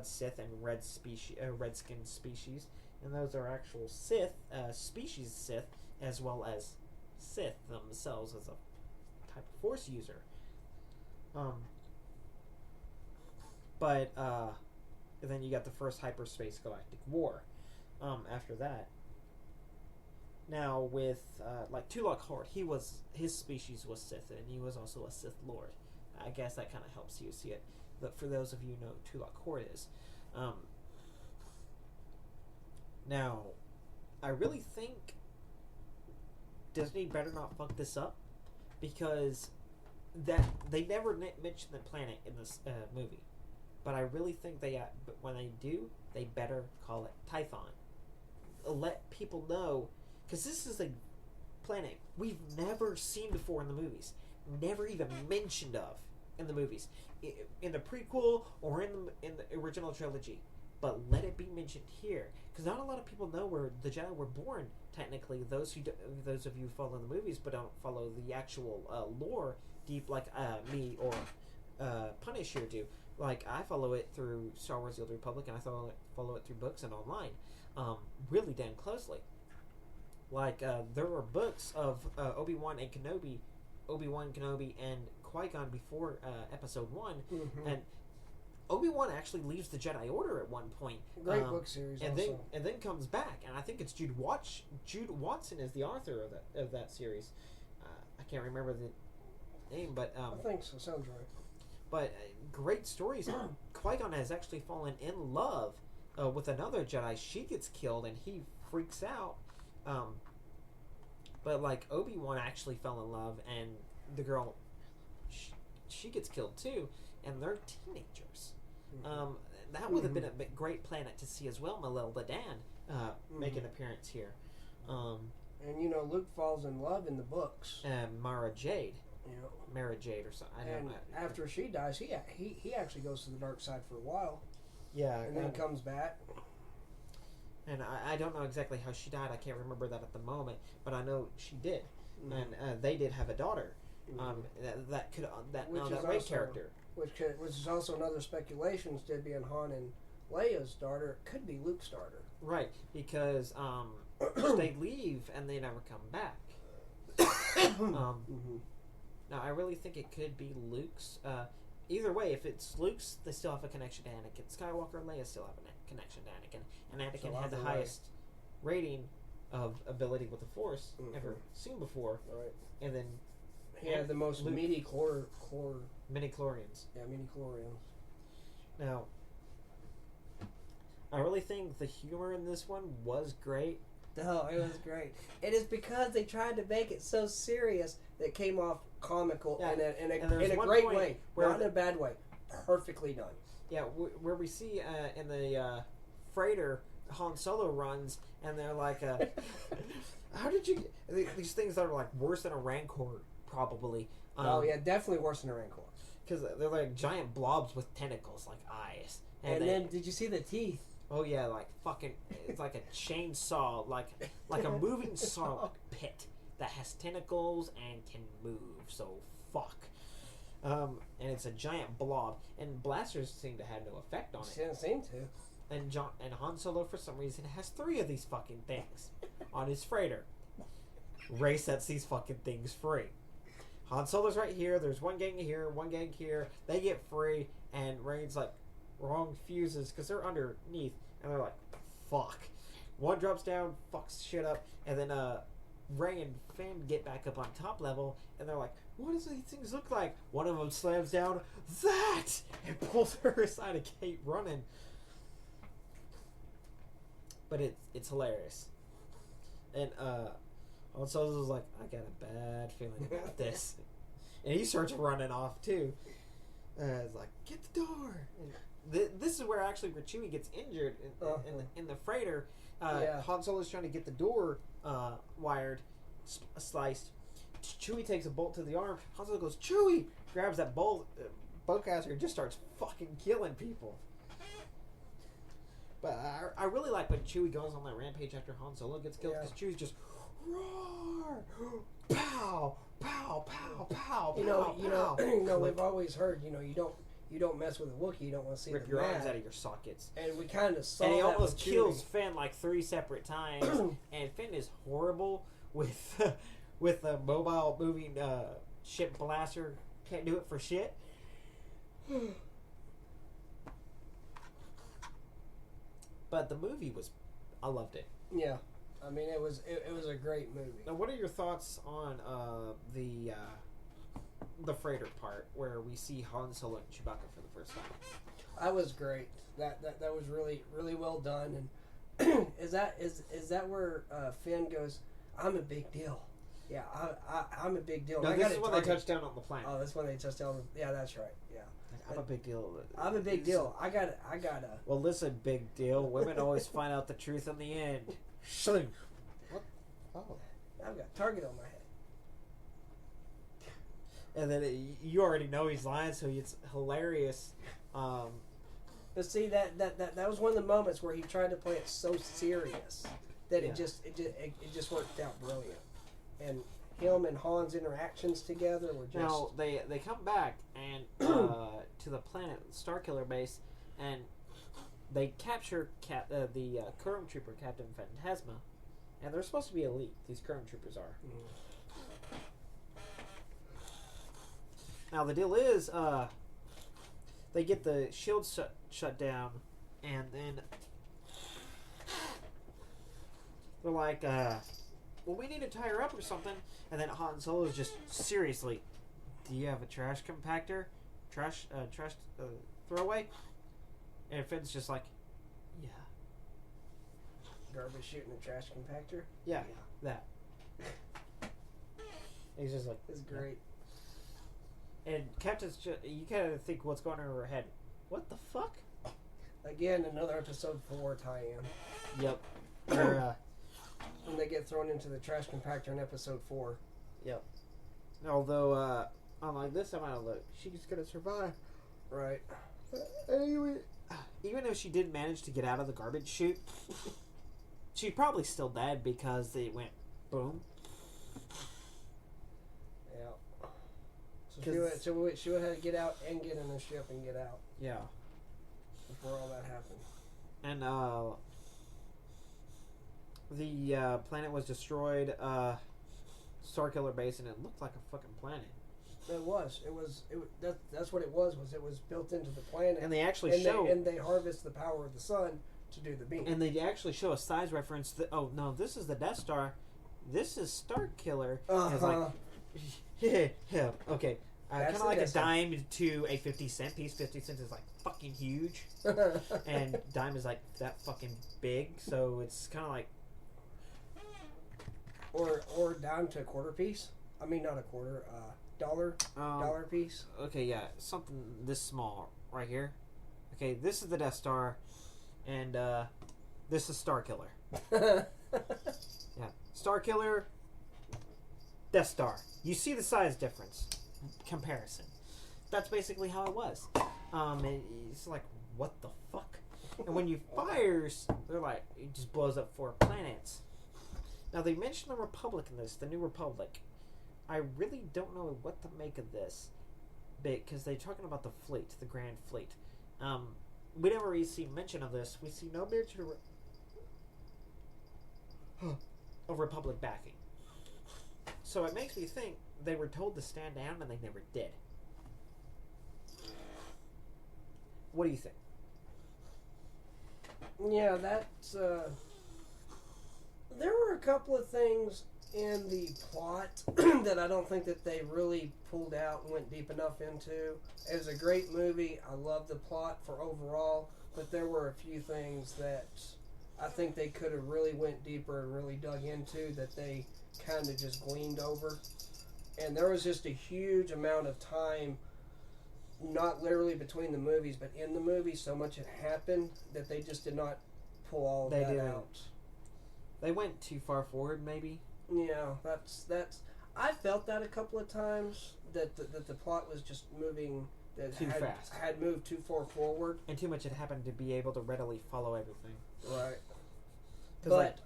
Sith and red skin species, and those are actual Sith species Sith, as well as Sith themselves as a type of Force user. But then you got the first hyperspace galactic war. After that, now with like Tulak Horde, his species was Sith, and he was also a Sith Lord. I guess that kind of helps you see it. But for those of you who know who Tulak Horde is, now I really think Disney better not fuck this up, because that they never mention the planet in this movie, but I really think but when they do, they better call it Tython. Let people know, because this is a planet we've never seen before in the movies, never even mentioned of in the movies, in the prequel or in the original trilogy. But let it be mentioned here, because not a lot of people know where the Jedi were born. Technically, those of you who follow the movies but don't follow the actual lore deep, like me or Punish here do. Like, I follow it through Star Wars: The Old Republic, and I follow it through books and online, really damn closely. Like, there were books of Obi-Wan, Kenobi, and Qui-Gon before Episode 1, mm-hmm. and Obi-Wan actually leaves the Jedi Order at one point. Great book series, and then comes back, and I think it's Jude Watson is the author of that series. I can't remember the name, but I think so. Sounds right. But great stories. Qui-Gon has actually fallen in love with another Jedi. She gets killed, and he freaks out. But like Obi-Wan actually fell in love, and the girl, she gets killed too, and they're teenagers. Mm-hmm. That would have been a great planet to see as well. Melilda Dan make an appearance here. And you know, Luke falls in love in the books. Mara Jade. You know, Mara Jade or something. I don't know. After she dies, he actually goes to the dark side for a while. Yeah, and then comes back. And I don't know exactly how she died. I can't remember that at the moment, but I know she did, and they did have a daughter. That Rey character, which is also another speculation. Instead of being Han and Leia's daughter, it could be Luke's daughter. Right, because they leave and they never come back. Now I really think it could be Luke's. Either way, if it's Luke's, they still have a connection to Anakin Skywalker. Leia still have a connection to Anakin, and Anakin had the highest rating of ability with the Force ever seen before. Right. And then he had the most midi-chlorians. Midi-chlorians. Yeah, midi-chlorians. Now, I really think the humor in this one was great. No, it was great. It is because they tried to make it so serious that it came off comical in a great way, not in a bad way. Perfectly done. Yeah, where we see in the freighter Han Solo runs, and they're like, "How did you get these things that are like worse than a Rancor, probably?" Oh yeah, definitely worse than a Rancor. Because they're like giant blobs with tentacles, like eyes. And then, did you see the teeth? Oh yeah, like fucking, it's like a chainsaw, like a moving saw pit that has tentacles and can move. So fuck. And it's a giant blob, and blasters seem to have no effect on it. Didn't seem to. And Han Solo, for some reason, has 3 of these fucking things on his freighter. Rey sets these fucking things free. Han Solo's right here. There's one gang here, one gang here. They get free, and Rey's like, wrong fuses because they're underneath, and they're like, fuck. One drops down, fucks shit up, and then Rey and Finn get back up on top level, and they're like, what does these things look like? One of them slams down that and pulls her aside and keep running. But it's hilarious. And Han Solo's like, I got a bad feeling about this. And he starts running off too. It's like, get the door. And this is where Chewie gets injured in the freighter. Han Solo's trying to get the door wired, sliced. Chewie takes a bolt to the arm. Han Solo goes, Chewie! Grabs that bowcaster and just starts fucking killing people. But I really like when Chewie goes on that rampage after Han Solo gets killed, because Chewie's just roar, pow, pow, pow, pow. We've always heard, you don't mess with a Wookiee, you don't want to see rip your arms out of your sockets. And we kind of saw that. And he that almost kills Chewie. Finn like 3 separate times. And Finn is horrible with a mobile moving ship blaster. Can't do it for shit. But the movie I loved it. Yeah, I mean it was a great movie. Now, what are your thoughts on the freighter part where we see Han Solo and Chewbacca for the first time? That was great. That was really really well done. And is that where Finn goes, I'm a big deal. Yeah, I'm a big deal. No, this is when they touch down on the planet. Oh, that's when they touch down. Yeah, that's right. Yeah. I'm a big deal. I'm a big deal. I got Well, listen, big deal. Women always find out the truth in the end. Shling. What? Oh. I've got a target on my head. And then you already know he's lying, so it's hilarious. But see, that was one of the moments where he tried to play it so serious that it just worked out brilliant. And him and Han's interactions together were just... Now, they come back and to the planet Starkiller base, and they capture the Current Trooper, Captain Phantasma, and they're supposed to be elite. These Current Troopers are. Mm. Now, the deal is, they get the shields shut down, and then they're like, well, we need to tie her up or something. And then Han Solo is just, seriously, do you have a trash compactor? Trash throwaway? And Finn's just like, yeah. Garbage shooting a trash compactor? Yeah, that. He's just like... It's great. Yeah. And Captain's just, you kind of think what's going on in her head. What the fuck? Again, another episode 4 tie-in. Yep. Or, when they get thrown into the trash compactor in episode 4. Yep. Although, unlike this amount of look, she's gonna survive. Right. Anyway, even if she did manage to get out of the garbage chute, she's probably still dead because they went boom. Yeah. So she would have to get out and get in the ship and get out. Yeah. Before all that happened. And the planet was destroyed, Starkiller base, and it looked like a fucking planet. It was. That's what it was. It was built into the planet. And they actually show... And they harvest the power of the sun to do the beam. And they actually show a size reference that, oh, no, this is the Death Star. This is Starkiller. It's like, yeah, okay. Kind of like a dime to a 50-cent piece. 50 cents is like fucking huge. And dime is like that fucking big. So it's kind of like... Or down to a quarter piece. I mean, not a quarter. Dollar piece. Okay, yeah, something this small right here. Okay, this is the Death Star, and this is Starkiller. Yeah, Starkiller, Death Star. You see the size difference comparison. That's basically how it was. And it's like, what the fuck? And when you fires, they're like, it just blows up 4 planets. Now, they mentioned the Republic in this, the New Republic. I really don't know what to make of this bit, because they're talking about the fleet, the Grand Fleet. We never really see mention of this. We see no mention of Republic backing. So it makes me think, they were told to stand down and they never did. What do you think? Yeah, that's. There were a couple of things in the plot that I don't think that they really pulled out and went deep enough into. It was a great movie. I love the plot for overall, but there were a few things that I think they could have really went deeper and really dug into that they kind of just gleaned over. And there was just a huge amount of time, not literally between the movies, but in the movie, so much had happened that they just did not pull all of that out. They went too far forward, maybe. Yeah, that's. I felt that a couple of times that the plot was just moving too fast. Had moved too far forward, and too much had happened to be able to readily follow everything. Right.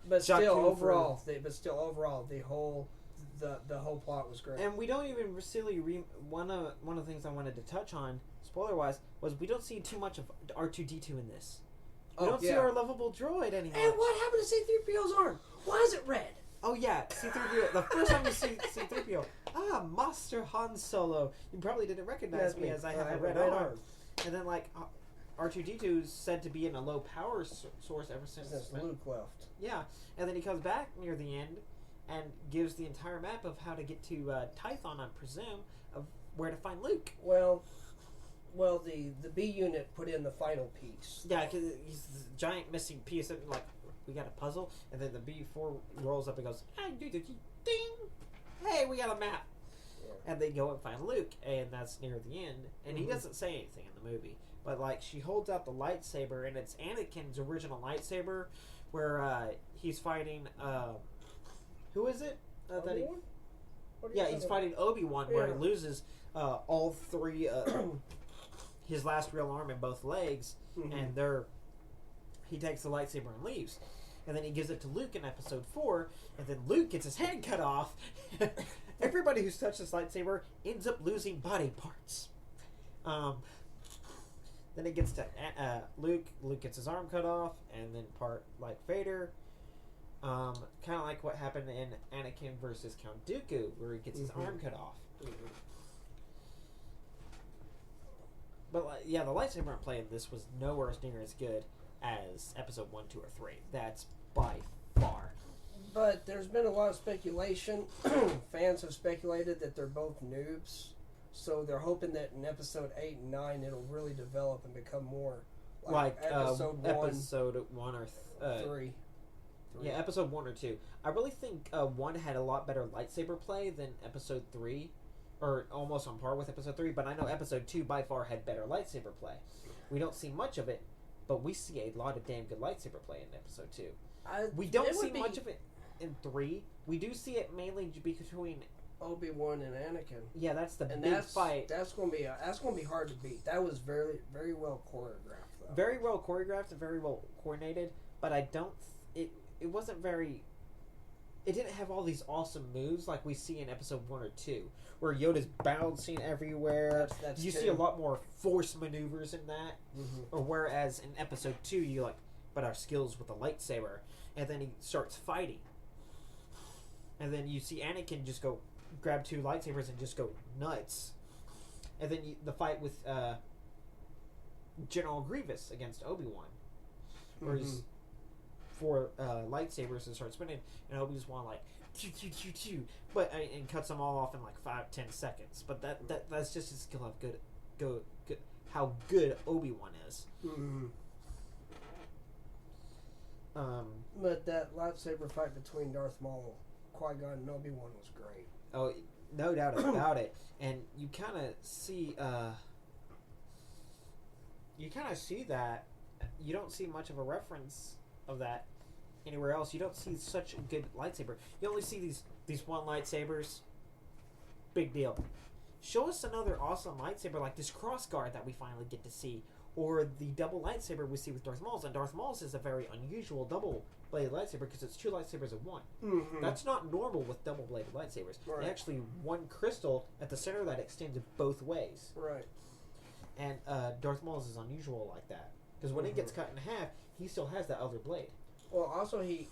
But still overall, the whole plot was great. And we don't even really one of the things I wanted to touch on, spoiler wise, was we don't see too much of R2-D2 in this. We don't see our lovable droid anymore. And what happened to C-3PO's arm? Why is it red? Oh yeah, C-3PO. The first time you see C-3PO, Master Han Solo. You probably didn't recognize me as I have a red arm. And then like R2-D2 is said to be in a low power source ever since Luke left. Yeah, and then he comes back near the end and gives the entire map of how to get to Tython, I presume, of where to find Luke. Well, the B unit put in the final piece. Yeah, because he's this giant missing piece. And like, we got a puzzle, and then the B4 rolls up and goes, ding! Hey, we got a map. Yeah. And they go and find Luke, and that's near the end. And he doesn't say anything in the movie. But, like, she holds out the lightsaber, and it's Anakin's original lightsaber, where he's fighting, who is it? He's fighting Obi-Wan, where he loses all three, his last real arm and both legs, and he takes the lightsaber and leaves. And then he gives it to Luke in episode 4, and then Luke gets his head cut off. Everybody who's touched this lightsaber ends up losing body parts. Then it gets to Luke. Luke gets his arm cut off, and then part like Vader. Kind of like what happened in Anakin versus Count Dooku, where he gets his arm cut off. But the lightsaber play in this was nowhere near as good as episode 1, 2, or 3. That's by far. But there's been a lot of speculation. Fans have speculated that they're both noobs. So they're hoping that in episode 8 and 9 it'll really develop and become more like episode 1 or 3. Yeah, episode 1 or 2. I really think 1 had a lot better lightsaber play than episode 3, or almost on par with episode 3. But I know episode 2 by far had better lightsaber play. We don't see much of it, but we see a lot of damn good lightsaber play in episode 2. We don't see much of it in 3. We do see it mainly between Obi-Wan and Anakin. Yeah, that's the big fight. That's gonna be hard to beat. That was very, very well choreographed, though. Very well choreographed and very well coordinated. But I don't. It wasn't very. It didn't have all these awesome moves like we see in episode 1 or 2, where Yoda's bouncing everywhere. You see a lot more force maneuvers in that. Or whereas in episode 2, you but our skills with the lightsaber, and then he starts fighting, and then you see Anakin just go grab 2 lightsabers and just go nuts, and then the fight with General Grievous against Obi-Wan, where he's 4 lightsabers and starts spinning, and Obi-Wan choo, but and cuts them all off in 5-10 seconds. But that's just his skill of good how good Obi-Wan is. But that lightsaber fight between Darth Maul, Qui-Gon, and Obi-Wan was great. Oh, no doubt about it. And you kind of see that. You don't see much of a reference of that anywhere else. You don't see such a good lightsaber. You only see these one lightsabers. Big deal. Show us another awesome lightsaber like this crossguard that we finally get to see, or the double lightsaber we see with Darth Maul's. And Darth Maul's is a very unusual double-bladed lightsaber because it's 2 lightsabers in one. That's not normal with double-bladed lightsabers. Right. They actually one crystal at the center that extends both ways. Right. And Darth Maul's is unusual like that because when it gets cut in half, he still has that other blade. Well, also he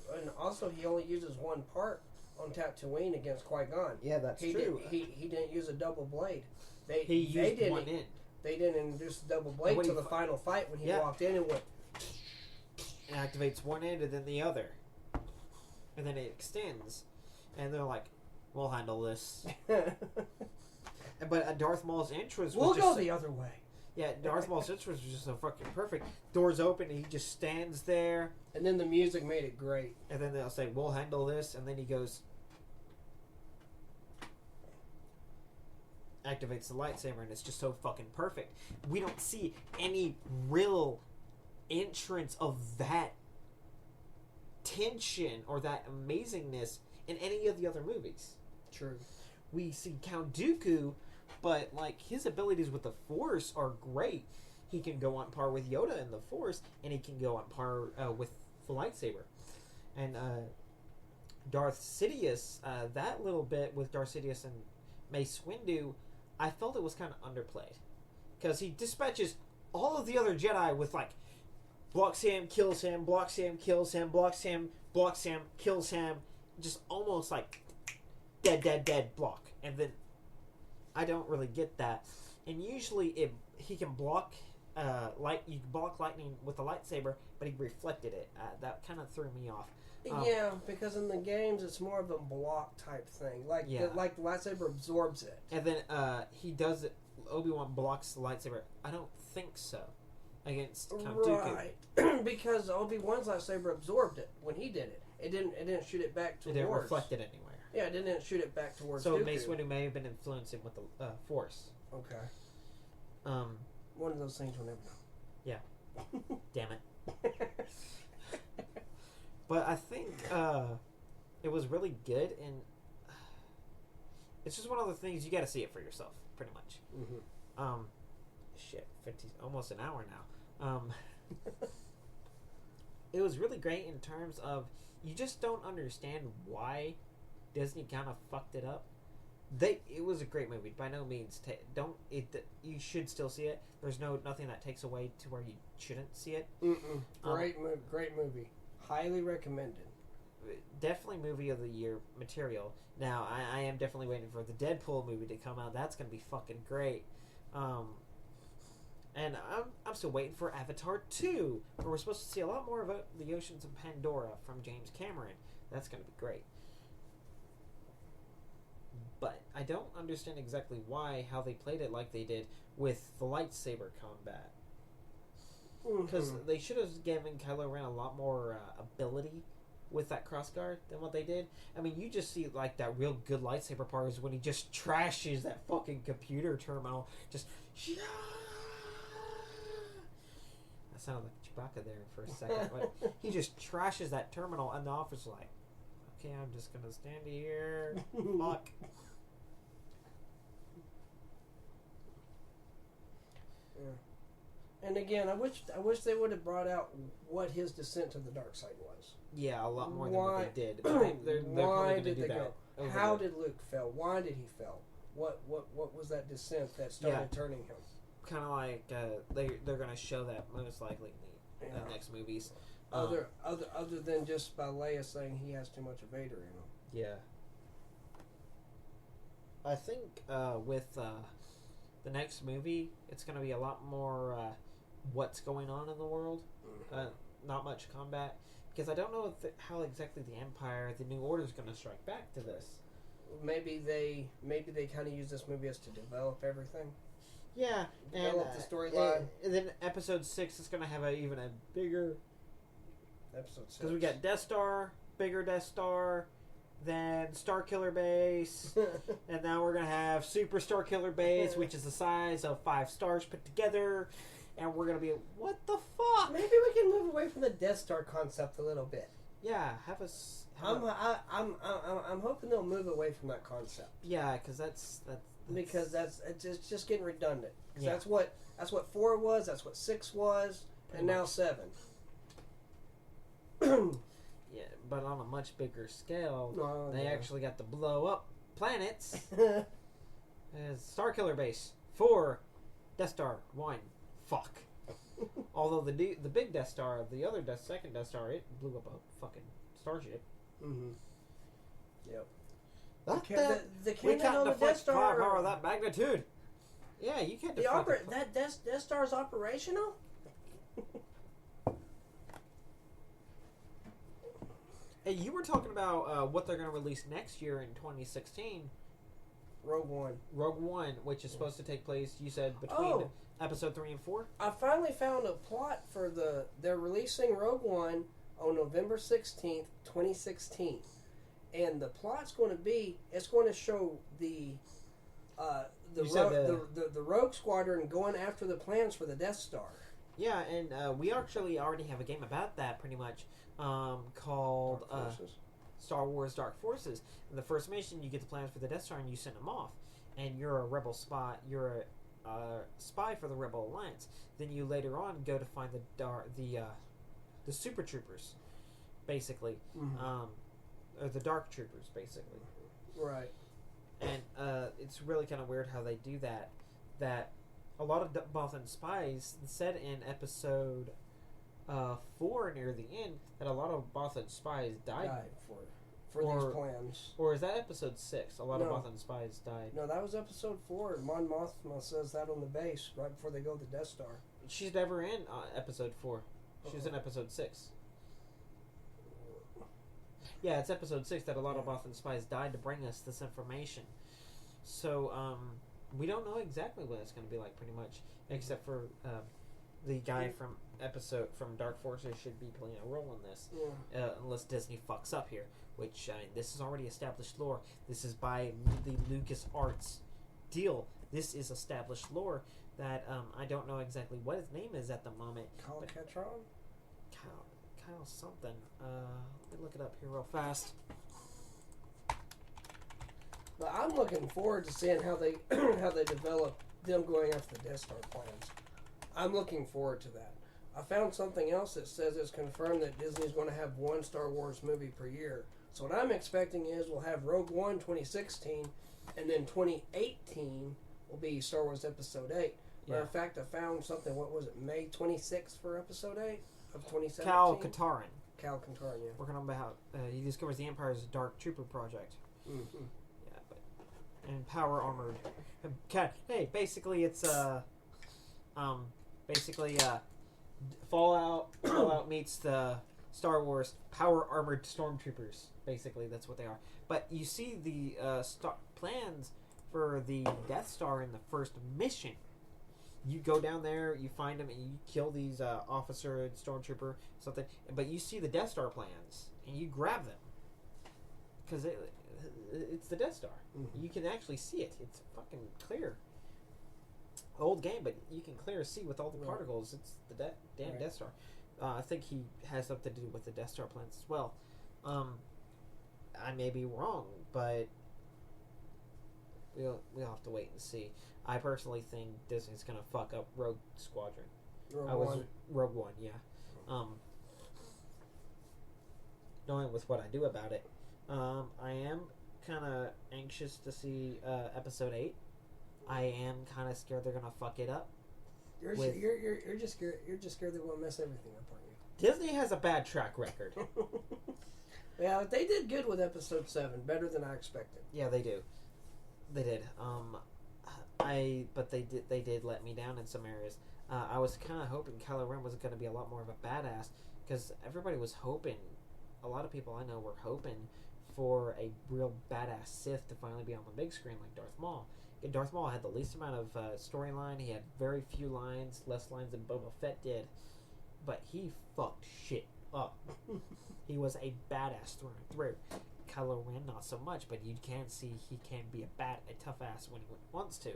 only uses one part on Tatooine against Qui-Gon. Yeah, that's true. He didn't use a double blade. He used one end. They didn't introduce the double blade till the final fight when he walked in and went. It activates one end and then the other, and then it extends, and they're like, "We'll handle this." But Darth Maul's entrance was we'll go the other way. Yeah, Darth Maul's entrance was just so fucking perfect. Doors open and he just stands there. And then the music made it great. And then they'll say, "We'll handle this," and then he goes, activates the lightsaber, and it's just so fucking perfect. We don't see any real entrance of that tension or that amazingness in any of the other movies. True. We see Count Dooku, but like his abilities with the Force are great. He can go on par with Yoda in the Force, and he can go on par with the lightsaber. And Darth Sidious, that little bit with Darth Sidious and Mace Windu, I felt it was kind of underplayed, because he dispatches all of the other Jedi with like blocks him, kills him, blocks him, kills him, blocks him, kills him, just almost like dead block. And then I don't really get that. And usually he can block you can block lightning with a lightsaber, but he reflected it. That kind of threw me off. Yeah, because in the games it's more of a block type thing. Like the lightsaber absorbs it. And then he does it. Obi-Wan blocks the lightsaber. I don't think so against Count Dooku. Because Obi-Wan's lightsaber absorbed it when he did it. It didn't shoot it back towards. It didn't reflect it anywhere. Yeah, it didn't shoot it back towards. So Dooku. Mace Windu may have been influencing with the Force. Okay. One of those things we'll never know. Yeah. Damn it. But I think it was really good, and it's just one of the things you got to see it for yourself, pretty much. Mm-hmm. Shit, 50, almost an hour now. It was really great in terms of you just don't understand why Disney kind of fucked it up. It was a great movie. By no means, you should still see it. There's nothing that takes away to where you shouldn't see it. Great movie. Highly recommended. Definitely movie of the year material. Now, I am definitely waiting for the Deadpool movie to come out. That's going to be fucking great. And I'm still waiting for Avatar 2, where we're supposed to see a lot more about the Oceans of Pandora from James Cameron. That's going to be great. But I don't understand exactly how they played it like they did with the lightsaber combat. Because they should have given Kylo Ren a lot more ability with that crossguard than what they did. I mean, you just see like that real good lightsaber part is when he just trashes that fucking computer terminal. Just that sounded like Chewbacca there for a second, but he just trashes that terminal, and the officer's like, "Okay, I'm just gonna stand here." Fuck. Yeah. And again, I wish they would have brought out what his descent to the dark side was. Yeah, a lot more than what they did. They're why did they go? How did Luke fail? Why did he fail? What was that descent that started turning him? Kind of like they're going to show that most likely in the next movies. Other than just by Leia saying he has too much of Vader in him. Yeah. I think with the next movie, it's going to be a lot more what's going on in the world. Not much combat. Because I don't know how exactly the Empire, the New Order, is going to strike back to this. Maybe they kind of use this movie as to develop everything. Yeah, develop the storyline. And then Episode 6 is going to have even a bigger. Episode 6. Because we got Death Star, bigger Death Star, then Starkiller Base, and now we're going to have Super Starkiller Base, which is the size of 5 stars put together. And we're gonna be, what the fuck? Maybe we can move away from the Death Star concept a little bit. Yeah, I'm hoping they'll move away from that concept. Yeah, because that's because it's just getting redundant. Yeah. That's what 4 was. That's what 6 was, and now 7. Yeah, but on a much bigger scale, they actually got to blow up planets. Starkiller Base 4, Death Star 1. Fuck. Although the big Death Star, the other second Death Star, it blew up a fucking starship. Mm-hmm. Yep. The cannon we can't on the deflect Death Star. firepower of that magnitude. Yeah, you can't deflect That Death Star is operational? Hey, you were talking about what they're going to release next year in 2016. Rogue One. Rogue One, which is supposed to take place, you said, between episode 3 and 4? I finally found a plot for they're releasing Rogue One on November 16th, 2016. And the plot's going to be, it's going to show the Rogue Squadron going after the plans for the Death Star. Yeah, and we actually already have a game about that, pretty much, called Star Wars Dark Forces. In the first mission, you get the plans for the Death Star and you send them off. And you're a rebel spy. You're a spy for the Rebel Alliance. Then you later on go to find the Super Troopers, basically, or the Dark Troopers, basically. Right. And it's really kind of weird how they do that. That a lot of Bothan spies said in episode 4 near the end that a lot of Bothan spies died for these plans. Or is that episode 6? A lot of Bothan spies died. No, that was episode 4. Mon Mothma says that on the base right before they go to the Death Star. She's never in episode 4. She was in episode 6. Yeah, it's episode 6 that a lot of Bothan spies died to bring us this information. So, we don't know exactly what it's going to be like, pretty much, except for the guy from Dark Forces should be playing a role in this, unless Disney fucks up here. Which this is already established lore. This is by the LucasArts deal. This is established lore that I don't know exactly what his name is at the moment. Kyle Catron? Kyle something. Let me look it up here real fast. But I'm looking forward to seeing how they develop them going after the Death Star plans. I'm looking forward to that. I found something else that says it's confirmed that Disney's going to have one Star Wars movie per year. So what I'm expecting is we'll have Rogue One 2016, and then 2018 will be Star Wars Episode 8. Matter of fact, I found something, what was it, May 26th for Episode 8 of 2017? Cal Katarn, yeah. Working on behalf, he discovers the Empire's Dark Trooper project. Mm-hmm. Yeah, and power armored. Hey, basically it's Fallout meets the Star Wars power armored stormtroopers. Basically, that's what they are. But you see the plans for the Death Star in the first mission. You go down there, you find them, and you kill these officer and stormtrooper something. But you see the Death Star plans, and you grab them because it's the Death Star. Mm-hmm. You can actually see it. It's fucking clear. Old game, but you can clear see with all the particles. It's the damn Death Star. I think he has something to do with the Death Star plans as well. I may be wrong, but we'll have to wait and see. I personally think Disney's gonna fuck up Rogue Squadron. Rogue One, yeah. Knowing with what I do about it, I am kind of anxious to see Episode 8. I am kind of scared they're gonna fuck it up. You're just scared. You're just scared they won't mess everything up, aren't you? Disney has a bad track record. Yeah, they did good with Episode 7, better than I expected. Yeah, they do. They did. But they did let me down in some areas. I was kind of hoping Kylo Ren was going to be a lot more of a badass because everybody was hoping. A lot of people I know were hoping for a real badass Sith to finally be on the big screen like Darth Maul. Darth Maul had the least amount of storyline. He had very few lines, less lines than Boba Fett did, but he fucked shit up. He was a badass through and through. Kylo Ren, not so much, but you can see he can be a tough ass when he wants to,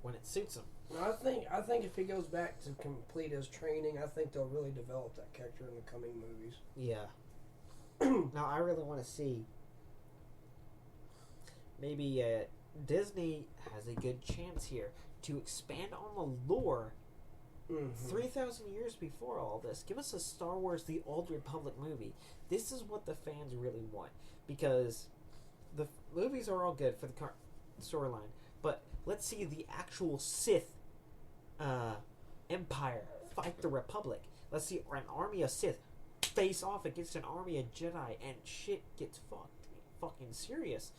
when it suits him. Well, I think if he goes back to complete his training, I think they'll really develop that character in the coming movies. Yeah. Now I really want to see. Maybe Disney has a good chance here to expand on the lore. 3,000 years before all this, give us a Star Wars The Old Republic movie. This is what the fans really want, because the movies are all good for the storyline, but let's see the actual Sith Empire fight the Republic. Let's see an army of Sith face off against an army of Jedi, and shit gets fucking serious.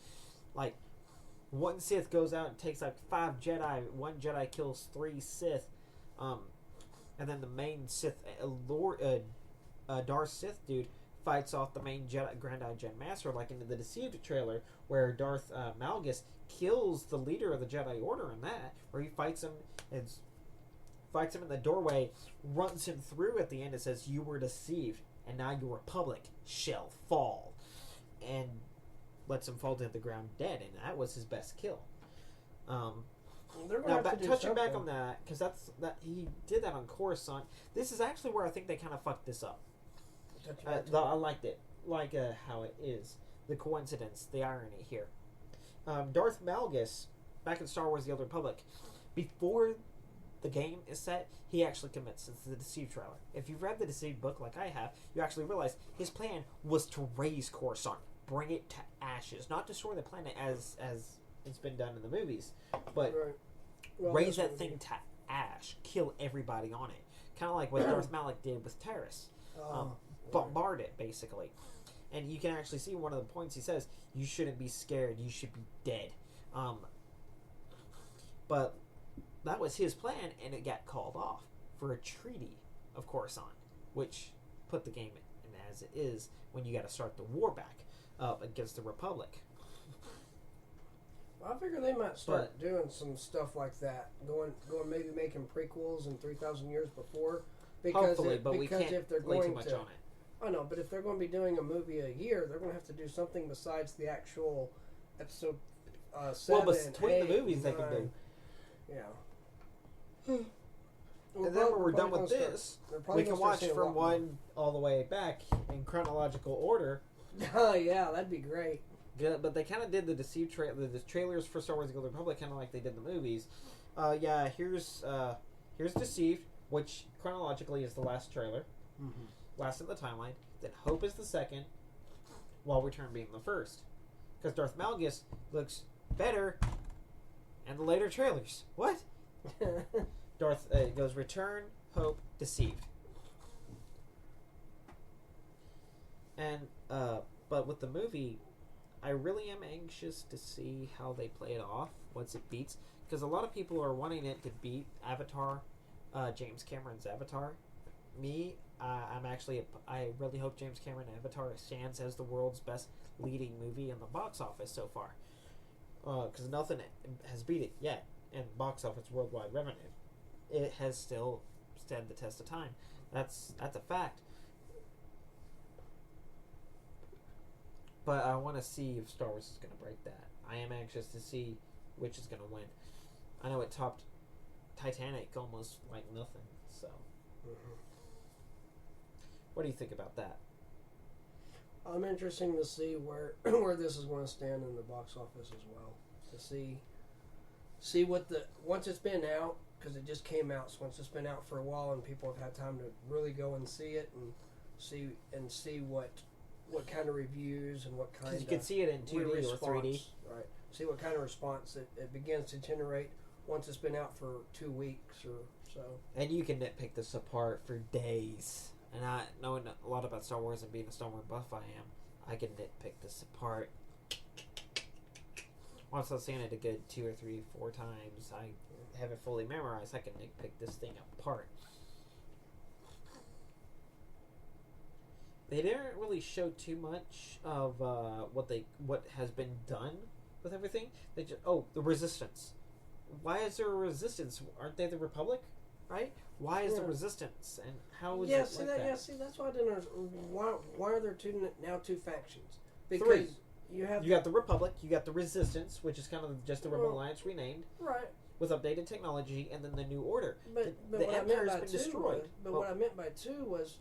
Like, one Sith goes out and takes like 5 Jedi. One Jedi kills 3 Sith. And then the main Sith, Darth Sith dude, fights off the main Grand Jedi Master, like in the Deceived trailer, where Darth Malgus kills the leader of the Jedi Order in that, where he fights him in the doorway, runs him through at the end, and says, "You were deceived, and now your Republic shall fall," and lets him fall to the ground dead, and that was his best kill. Now, touching back on that, because he did that on Coruscant. This is actually where I think they kind of fucked this up. I liked it, how it is, the coincidence, the irony here. Darth Malgus, back in Star Wars: The Old Republic, before the game is set, he actually commits. It's the Deceived trailer. If you've read the Deceived book like I have, you actually realize his plan was to raise Coruscant, bring it to ashes, not destroy the planet as it's been done in the movies, but raise that thing to ash, kill everybody on it, kind of like what Darth Malak did with Terrace. Bombard it, basically. And you can actually see one of the points he says, you shouldn't be scared, you should be dead. But that was his plan, and it got called off for a treaty of Coruscant, which put the game in as it is when you got to start the war back up against the Republic. I figure they might start doing some stuff like that, going maybe making prequels in 3,000 years before. Hopefully, but we can't if they're lay going too much on it. I know, but if they're going to be doing a movie a year, they're going to have to do something besides the actual episode 7. Well, between 8, the movies 9. they can do. Yeah. And then when we're done with this, we can watch from 1 all the way back in chronological order. Oh, yeah, that'd be great. Yeah, but they kind of did the Deceived the trailers for Star Wars: The Old Republic, kind of like they did the movies. Here's Deceived, which chronologically is the last trailer, last in the timeline. Then Hope is the second, while Return being the first, because Darth Malgus looks better in the later trailers. What? It goes Return, Hope, Deceived, and but with the movie, I really am anxious to see how they play it off once it beats, because a lot of people are wanting it to beat Avatar, James Cameron's Avatar. I really hope James Cameron Avatar stands as the world's best leading movie in the box office so far, because nothing has beat it yet in box office worldwide revenue. It has still stood the test of time. That's a fact. But I want to see if Star Wars is going to break that. I am anxious to see which is going to win. I know it topped Titanic almost like nothing. So, what do you think about that? I'm interested to see where this is going to stand in the box office as well. To see what once it's been out, because it just came out. So once it's been out for a while and people have had time to really go and see it and see what kind of reviews and what kind of... You can see it in 2D or 3D. Right. See what kind of response it begins to generate once it's been out for 2 weeks or so. And you can nitpick this apart for days. And knowing a lot about Star Wars and being a Star Wars buff I can nitpick this apart. Once I've seen it a good 2 or 3, 4 times, I have it fully memorized, I can nitpick this thing apart. They didn't really show too much of what has been done with everything. They just the Resistance. Why is there a Resistance? Aren't they the Republic, right? Why is there Resistance, and how is it like that? Yeah, see, that's why I didn't understand. Why are there two factions? Because 3. You got the Republic, you got the Resistance, which is kind of just the Rebel Alliance renamed, right? With updated technology, and then the New Order. But the what Empire's I meant by been destroyed. What I meant by 2 was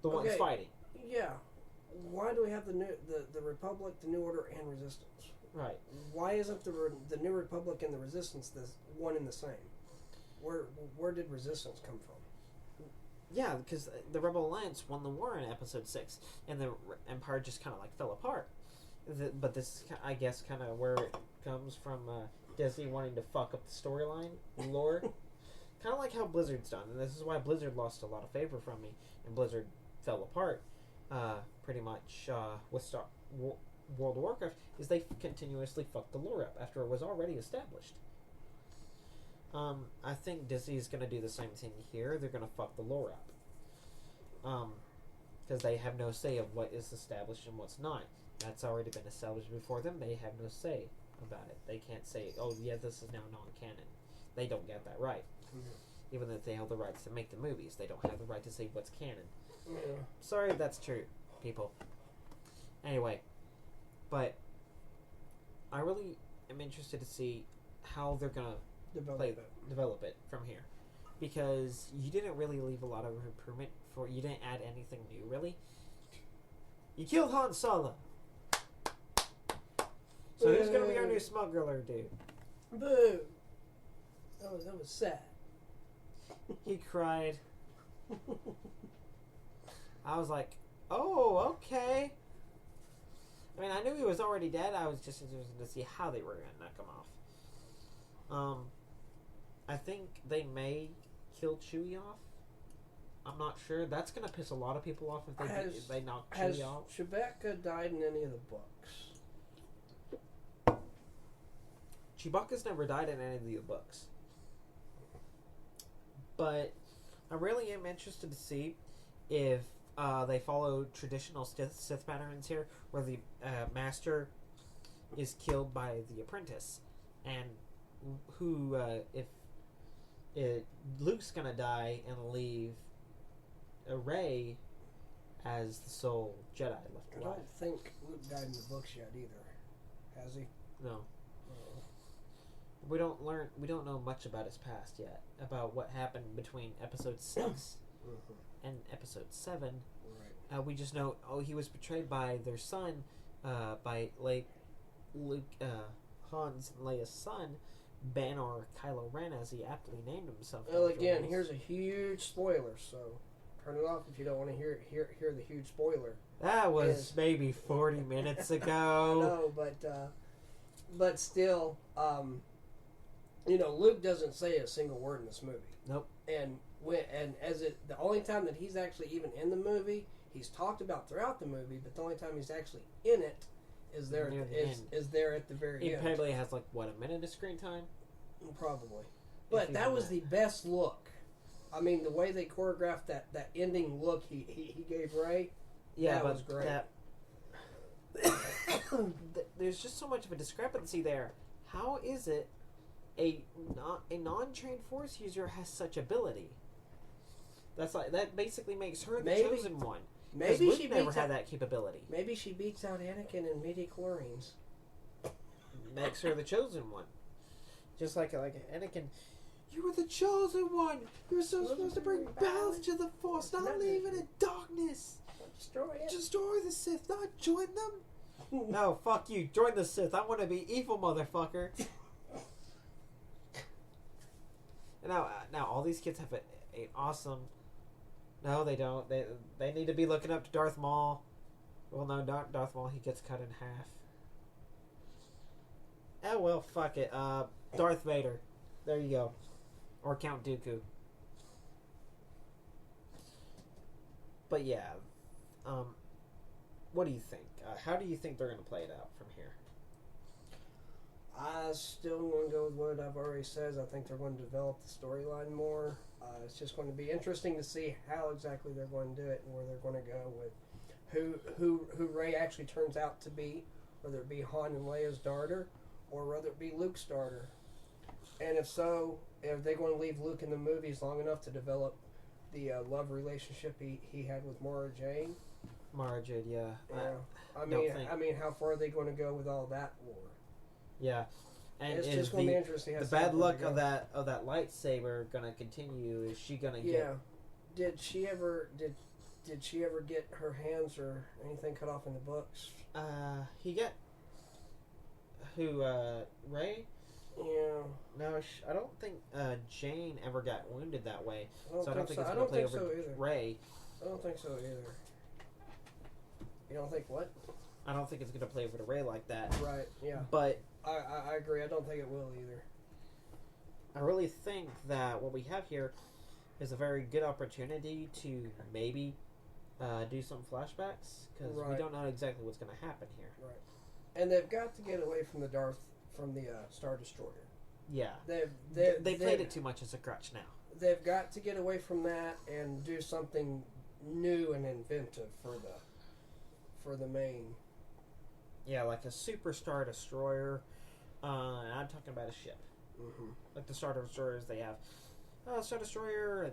the ones fighting. Yeah. Why do we have the Republic, the New Order, and Resistance? Right. Why isn't the New Republic and the Resistance the one and the same? Where did Resistance come from? Yeah, because the Rebel Alliance won the war in Episode 6, and the Empire just kind of fell apart. But this, I guess, kind of where it comes from Disney wanting to fuck up the storyline lore. Kind of like how Blizzard's done, and this is why Blizzard lost a lot of favor from me, and Blizzard fell apart. pretty much with World of Warcraft is they continuously fuck the lore up after it was already established. I think Disney's gonna do the same thing here. They're gonna fuck the lore up. Because they have no say of what is established and what's not. That's already been established before them. They have no say about it. They can't say, oh yeah, this is now non-canon. They don't get that right. Mm-hmm. Even if they have the rights to make the movies, they don't have the right to say what's canon. Yeah. Sorry if that's true, people. Anyway, but I really am interested to see how they're gonna develop it from here, because you didn't really leave a lot of improvement for. You didn't add anything new, really. You killed Han Solo. So who's gonna be our new smuggler dude? Boo! That was sad. He cried. I was like, oh, okay. I mean, I knew he was already dead. I was just interested to see how they were going to knock him off. I think they may kill Chewie off. I'm not sure. That's going to piss a lot of people off if they knock Chewie off. Has Chewbacca died in any of the books? Chewbacca's never died in any of the books. But I really am interested to see if they follow traditional Sith patterns here, where the master is killed by the apprentice, and who if Luke's gonna die and leave Rey as the sole Jedi left alive. I don't think Luke died in the books yet either. Has he? No. We don't know much about his past yet, about what happened between episode 6 and episode 7. Right. We just know, he was betrayed by their son, by Luke, Han's and Leia's son, Ben, or Kylo Ren, as he aptly named himself. Well, again, here's a huge spoiler, so turn it off if you don't want to hear the huge spoiler. That was maybe 40 minutes ago. I know, but still, Luke doesn't say a single word in this movie. Nope. And the only time that he's actually even in the movie, he's talked about throughout the movie, but the only time he's actually in it is there at the very end. He probably has a minute of screen time? Probably. But that was the best look. I mean, the way they choreographed that ending look he gave Rey, that was great. There's just so much of a discrepancy there. How is it a non-trained Force user has such ability? That basically makes her the chosen one. Maybe Luke never had that capability. Maybe she beats out Anakin in midi-chlorians. Makes her the chosen one. Just like Anakin, you were the chosen one. You're supposed to bring balance to the Force, not leave it in darkness. Destroy the Sith, not join them. No, fuck you. Join the Sith. I want to be evil, motherfucker. Now, all these kids have an awesome. No, they don't. They need to be looking up to Darth Maul. Well, no, Darth Maul. He gets cut in half. Oh well, fuck it. Darth Vader. There you go. Or Count Dooku. But yeah, what do you think? How do you think they're going to play it out from here? I still want to go with what I've already said. I think they're going to develop the storyline more. It's just going to be interesting to see how exactly they're going to do it and where they're going to go with who Rey actually turns out to be, whether it be Han and Leia's daughter or whether it be Luke's daughter. And if so, if they're going to leave Luke in the movies long enough to develop the love relationship he had with Mara Jade. Mara Jade, yeah. I mean, how far are they going to go with all that lore? Yeah, and it's just going to be interesting. The bad luck of that lightsaber going to continue. Is she going to get? Yeah. Did she ever get her hands or anything cut off in the books? He got Rey? Yeah. No, I don't think Jane ever got wounded that way. I don't think it's going to play over Rey. I don't think so either. You don't think what? I don't think it's going to play over to Rey like that. Right, yeah. But I agree. I don't think it will either. I really think that what we have here is a very good opportunity to maybe do some flashbacks because we Right. don't know exactly what's going to happen here. Right. And they've got to get away from the Star Destroyer. Yeah, They played it too much as a crutch now. They've got to get away from that and do something new and inventive for the main. Yeah, like a super Star Destroyer. I'm talking about a ship. Mm-hmm. Like the Star Destroyers they have. Star Destroyer,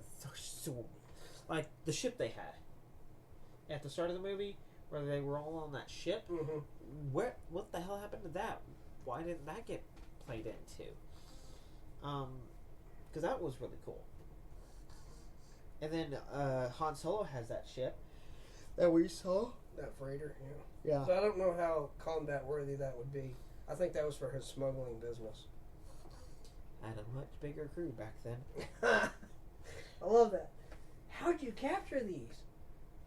like the ship they had at the start of the movie, where they were all on that ship. Mm-hmm. What the hell happened to that? Why didn't that get played into? Because that was really cool. And then Han Solo has that ship that we saw. That freighter, Yeah. So I don't know how combat worthy that would be. I think that was for his smuggling business. Had a much bigger crew back then. I love that. How'd you capture these?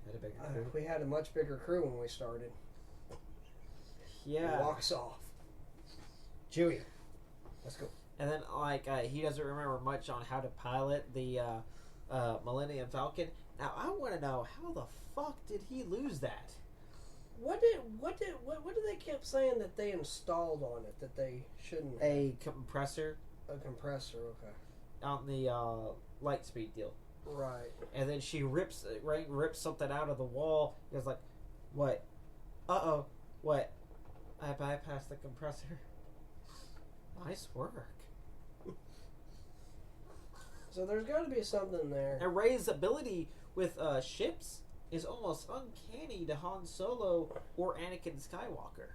Had a bigger crew. We had a much bigger crew when we started. Yeah. Walks off. Chewie. Let's go. And then, like, he doesn't remember much on how to pilot the Millennium Falcon. Now, I want to know, how the fuck did he lose that? What did they kept saying that they installed on it that they shouldn't? A compressor. A compressor, okay. On the light speed deal. Right. And then she rips something out of the wall. He was like, what? Uh-oh. What? I bypassed the compressor. Nice work. So there's got to be something there. And Rey's ability with ships is almost uncanny to Han Solo or Anakin Skywalker.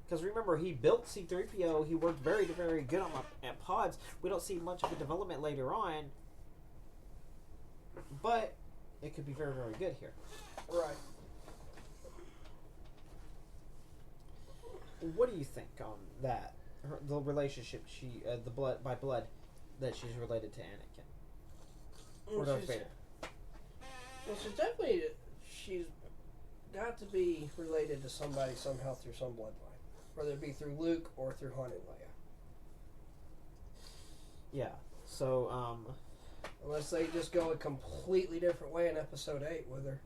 Because remember, he built C-3PO. He worked very, very good on at pods. We don't see much of a development later on. But it could be very, very good here. Right. What do you think on that? The relationship the blood by blood that she's related to Anakin or Darth Vader. Well, she's got to be related to somebody somehow through some bloodline, whether it be through Luke or through Han and Leia. Yeah. So unless they just go a completely different way in Episode 8 with her,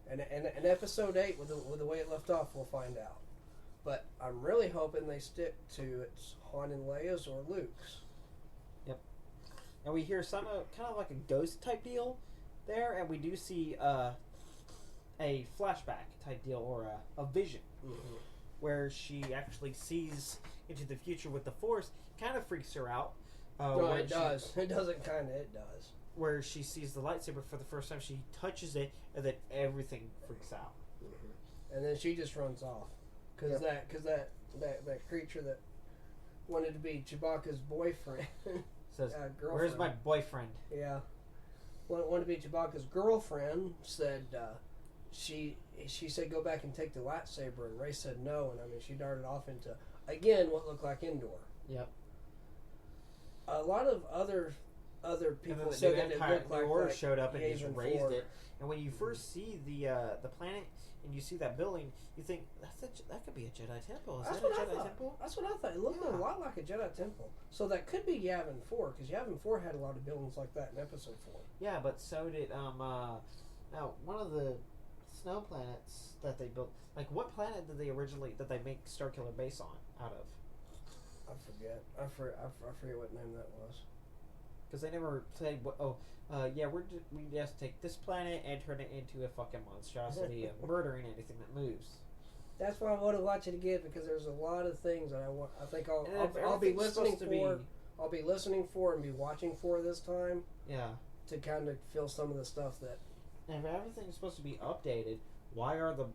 and Episode 8 with the way it left off, we'll find out. But I'm really hoping they stick to it's Han and Leia's or Luke's. Yep. And we hear some kind of like a ghost type deal there, and we do see a flashback type deal or a vision where she actually sees into the future with the Force. Kind of freaks her out. No, it does. It doesn't kind of. It does. Where she sees the lightsaber for the first time, she touches it, and then everything freaks out. And then she just runs off. Because that creature that wanted to be Chewbacca's boyfriend says, girlfriend. "Where's my boyfriend?" Yeah, wanted to be Chewbacca's girlfriend. Said she said go back and take the lightsaber, and Rey said no. And I mean she darted off into again what looked like Endor. Yep. A lot of other people and said that it looked like Order showed up and just Yavin raised 4. it. And when you first see the planet and you see that building, you think that could be a Jedi temple. Is that a Jedi temple? That's what I thought. It looked a lot like a Jedi temple. So that could be Yavin 4, because Yavin 4 had a lot of buildings like that in Episode 4. Yeah, but so did now one of the snow planets that they built. Like, what planet did they make Starkiller Base on out of? I forget. I forget what name that was. Because they never said, we just take this planet and turn it into a fucking monstrosity of murdering anything that moves. That's why I want to watch it again, because there's a lot of things that I think I'll be listening for. I'll be listening for and be watching for this time. Yeah. To kind of feel some of the stuff that. And if everything's supposed to be updated, why are the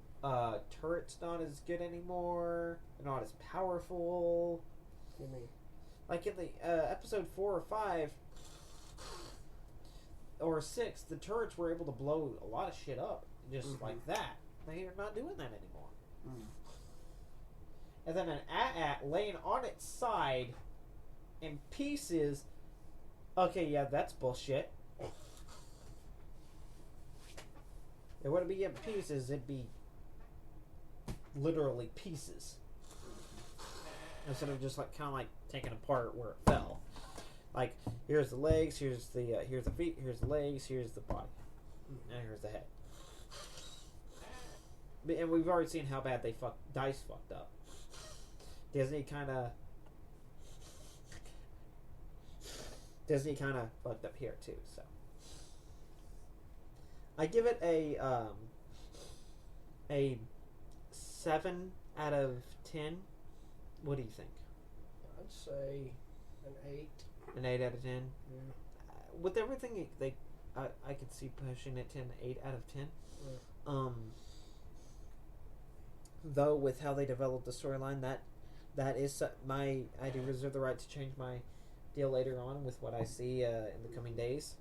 turrets not as good anymore? They're not as powerful. You mean? Like in the episode 4 or 5 or 6, the turrets were able to blow a lot of shit up just like that. They are not doing that anymore. And then an AT-AT laying on its side in pieces. Okay, yeah, that's bullshit. It wouldn't be in pieces, it'd be literally pieces. Instead of just like kind of like taken apart where it fell. Like, here's the legs, here's the feet, here's the legs, here's the body. And here's the head. And we've already seen how bad DICE fucked up. Disney kind of fucked up here too. So I give it a 7 out of 10. What do you think? I'd say an 8. An 8 out of 10. Yeah. With everything I could see pushing it to an 8 out of 10. Yeah. Though with how they developed the storyline, that is I do reserve the right to change my deal later on with what I see in the coming days,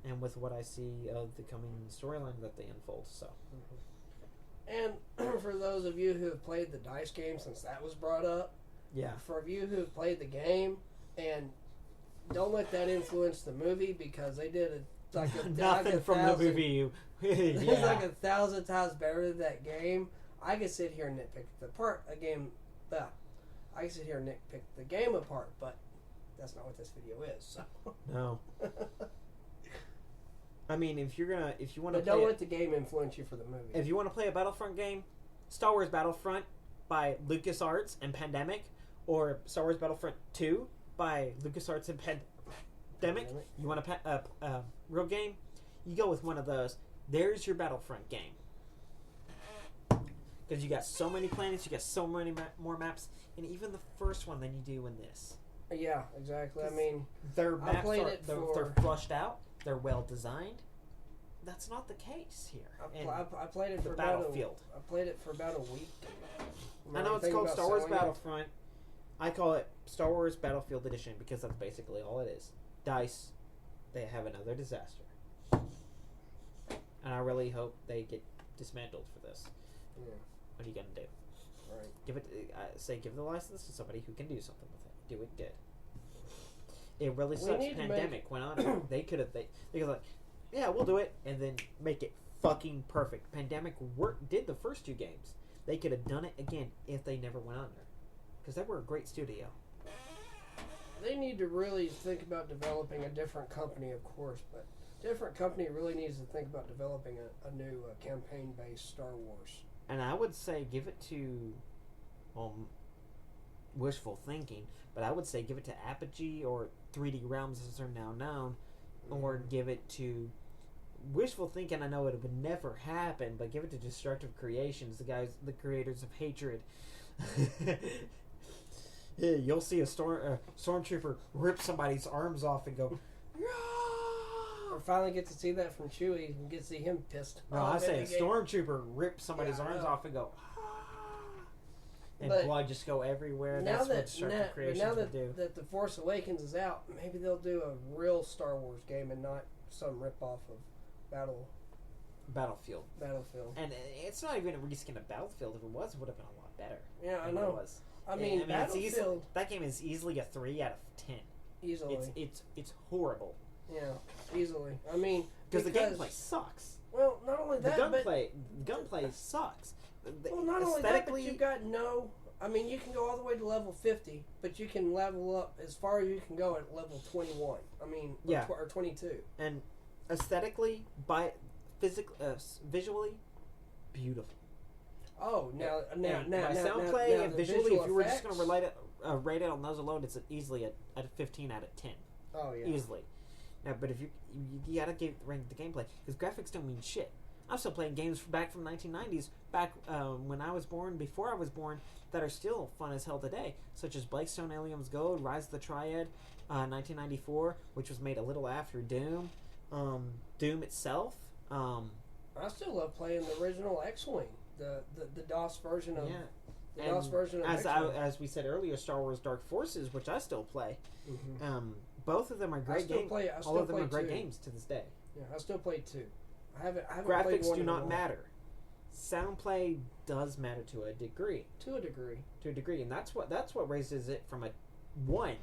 and with what I see of the coming storyline that they unfold. So, and for those of you who have played the DICE game, since that was brought up, yeah, for you who have played the game, and don't let that influence the movie, because they did nothing from the movie. It's like 1,000 times better than that game. I could sit here and nitpick I can sit here and nitpick the game apart, but that's not what this video is. So. No. I mean, if you want to, don't let the game influence you for the movie. If you want to play a Battlefront game, Star Wars Battlefront by LucasArts and Pandemic, or Star Wars Battlefront 2 by LucasArts and Pandemic. You want a real game? You go with one of those. There's your Battlefront game. Because you got so many planets, you got so many more maps, and even the first one than you do in this. Yeah, exactly. I mean, their maps they're flushed out, they're well designed. That's not the case here. I played it for Battlefield. I played it for about a week. I know it's called Star Wars Battlefront. I call it Star Wars Battlefield Edition because that's basically all it is. DICE, they have another disaster. And I really hope they get dismantled for this. Yeah. What are you gonna do? Right. Give the license to somebody who can do something with it. Do it good. It really sucks. Pandemic went on. They could like, yeah, we'll do it, and then make it fucking perfect. Pandemic did the first 2 games. They could have done it again if they never went under, because they were a great studio. They need to really think about developing a different company, of course, but different company really needs to think about developing a new campaign-based Star Wars. And I would say give it to, wishful thinking, but I would say give it to Apogee or 3D Realms as they're now known, or give it to wishful thinking. I know it would never happen, but give it to Destructive Creations, the creators of Hatred. Yeah, you'll see a stormtrooper rip somebody's arms off and go. Or finally get to see that from Chewie and get to see him pissed. No, I say stormtrooper rip somebody's arms off and go. And blood just go everywhere. That's what Destructive Creations would do. That The Force Awakens is out, maybe they'll do a real Star Wars game and not some rip-off of Battlefield. And it's not even a reskin of Battlefield. If it was, it would have been a lot better. Yeah, I know. It was. I mean Battlefield... that game is easily a 3 out of 10. Easily. It's horrible. Yeah, easily. I mean... Because the gameplay sucks. Well, not only that, the gunplay sucks. Well, not only that, but you got no... I mean, you can go all the way to level 50, but you can level up as far as you can go at level 21. I mean, or 22. And aesthetically, visually, beautiful. Oh, now, sound play and visually, if you were just going to rate it on those alone, it's easily a 15 out of 10. Oh, yeah. Easily. Now, but if you got to rank the gameplay, because graphics don't mean shit. I'm still playing games back from 1990s, back when I was born, before I was born, that are still fun as hell today, such as Blackstone Aliens Gold, Rise of the Triad, 1994, which was made a little after Doom, Doom itself. I still love playing the original X-Wing, the DOS version of DOS version of X-Wing. As we said earlier, Star Wars Dark Forces, which I still play. Mm-hmm. Both of them are great games. All of them are great games to this day. Yeah, I still play 2. I haven't Graphics played one do not matter. Sound play does matter to a degree. To a degree, and that's what raises it from a 1.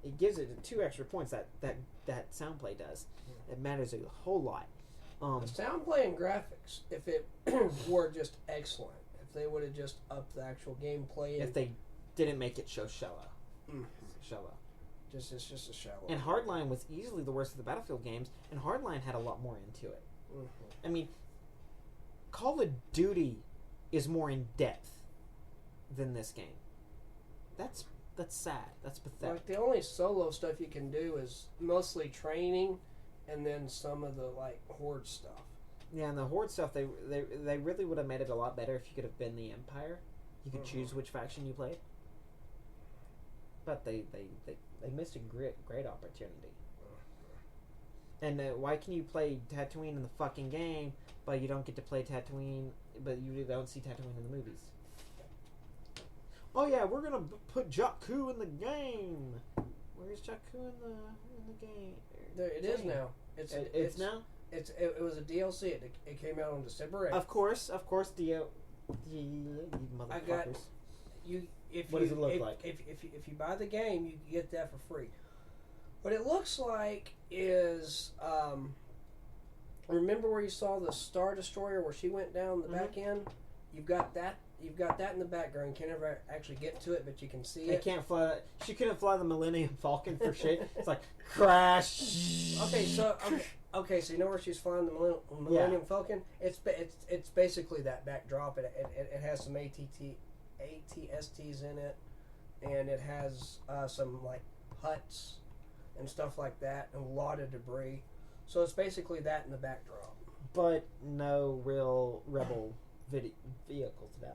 It gives it 2 extra points. That sound play does. Yeah. It matters a whole lot. The sound play and graphics, if it were just excellent, if they would have just upped the actual gameplay, if they didn't make it shallow. It's just a shallow. And Hardline was easily the worst of the Battlefield games, and Hardline had a lot more into it. I mean, Call of Duty is more in depth than this game. That's sad. That's pathetic. Like, the only solo stuff you can do is mostly training, and then some of the like horde stuff. Yeah, and the Horde stuff, they really would have made it a lot better if you could have been the Empire. You could choose which faction you played. But they missed a great opportunity. And why can you play Tatooine in the fucking game, but you don't get to play Tatooine, but you don't see Tatooine in the movies? Oh yeah, we're gonna put Jakku in the game. Where's Jakku in the game? There it is now. It's now. It was a DLC. It came out on December 8th. Of course, you motherfuckers. I got you. What does it look like? If you buy the game, you get that for free. What it looks like is, remember where you saw the Star Destroyer where she went down the back end? You've got that in the background. You can't ever actually get to it, but you can see it. Can't fly. She couldn't fly the Millennium Falcon for shit. It's like crash. Okay, so you know where she's flying the Millennium Falcon? It's basically that backdrop. It has some ATSTs in it, and it has some like huts and stuff like that, and a lot of debris. So it's basically that in the backdrop. But no real rebel vehicles now.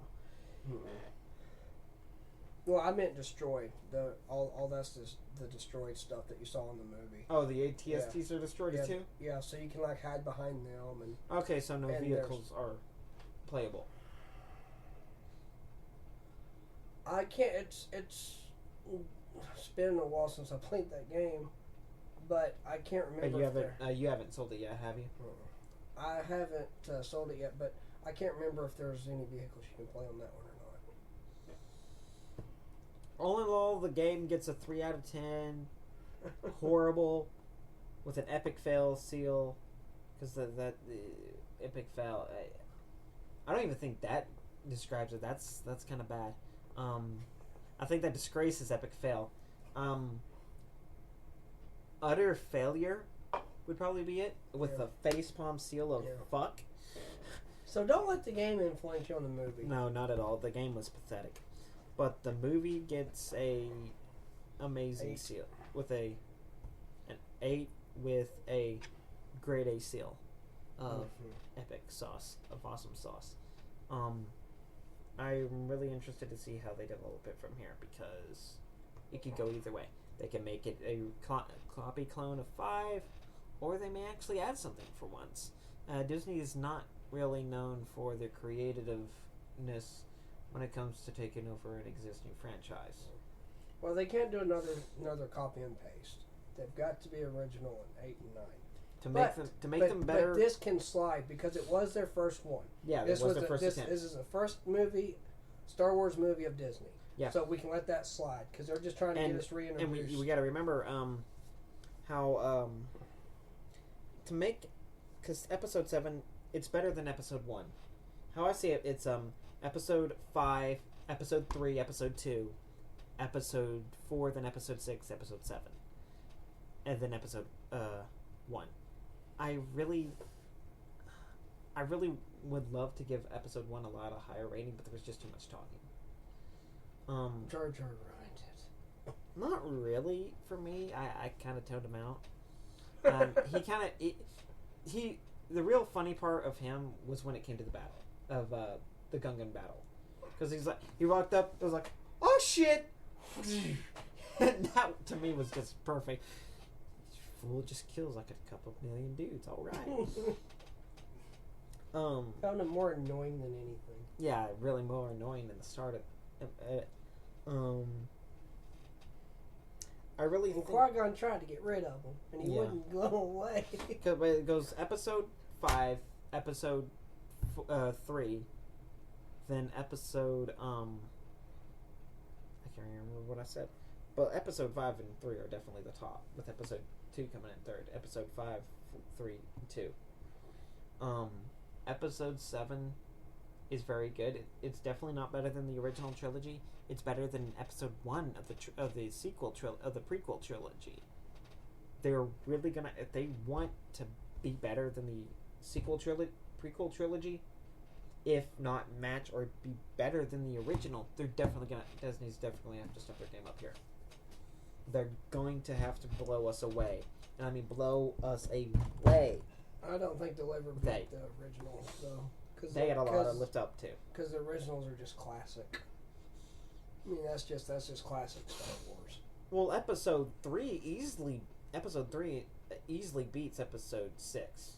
Well, I meant destroyed. All that's the destroyed stuff that you saw in the movie. Oh, the ATSTs are destroyed too? Yeah, so you can like hide behind them and. Okay, so no vehicles are playable. I can't. It's been a while since I played that game, but I can't remember. You haven't sold it yet, have you? I haven't sold it yet, but I can't remember if there's any vehicles you can play on that one or not. All in all, the game gets a 3 out of 10. Horrible, with an epic fail seal, because the epic fail. I don't even think that describes it. That's kind of bad. I think that disgraces epic fail. Utter failure would probably be it, with the facepalm seal of fuck. So don't let the game influence you on the movie. No, not at all. The game was pathetic, but the movie gets a amazing 8. Seal with an 8 with a grade A seal of epic sauce, of awesome sauce. I'm really interested to see how they develop it from here, because it could go either way. They can make it a copy clone of 5, or they may actually add something for once. Disney is not really known for their creativeness when it comes to taking over an existing franchise. Well, they can't do another copy and paste. They've got to be original in 8 and 9. To make them better. But this can slide because it was their first one. Yeah, this was their first attempt. This is the first movie, Star Wars movie of Disney. Yeah. So we can let that slide because they're just trying to get us reintroduced. And we got to remember how to make, because Episode 7, it's better than Episode 1. How I see it, it's Episode 5, Episode 3, Episode 2, Episode 4, then Episode 6, Episode 7, and then Episode 1. I really would love to give Episode 1 a lot of higher rating, but there was just too much talking. Jar Jar ruined it. Not really for me. I kind of toned him out. The real funny part of him was when it came to the battle of the Gungan battle, because he walked up, it was like, oh shit, and that to me was just perfect. Fool just kills like a couple million dudes. All right. Found him more annoying than anything. Yeah, really more annoying than the start of. I really think Qui-Gon tried to get rid of him, and he wouldn't go away. But it goes Episode 5, Episode 3, then Episode I can't remember what I said, but Episode 5 and 3 are definitely the top, with Episode 2 coming in third. Episode 5, 3, and 2. Episode 7 is very good. It's definitely not better than the original trilogy. It's better than Episode 1 of the prequel trilogy. They're really gonna, if they want to be better than the prequel trilogy, if not match or be better than the original, Disney's definitely have to step their game up here. They're going to have to blow us away. And I mean blow us away. I don't think they'll ever beat the originals, though. They had a lot to lift up to. Because the originals are just classic. I mean, that's just classic Star Wars. Well, episode 3 easily beats episode 6.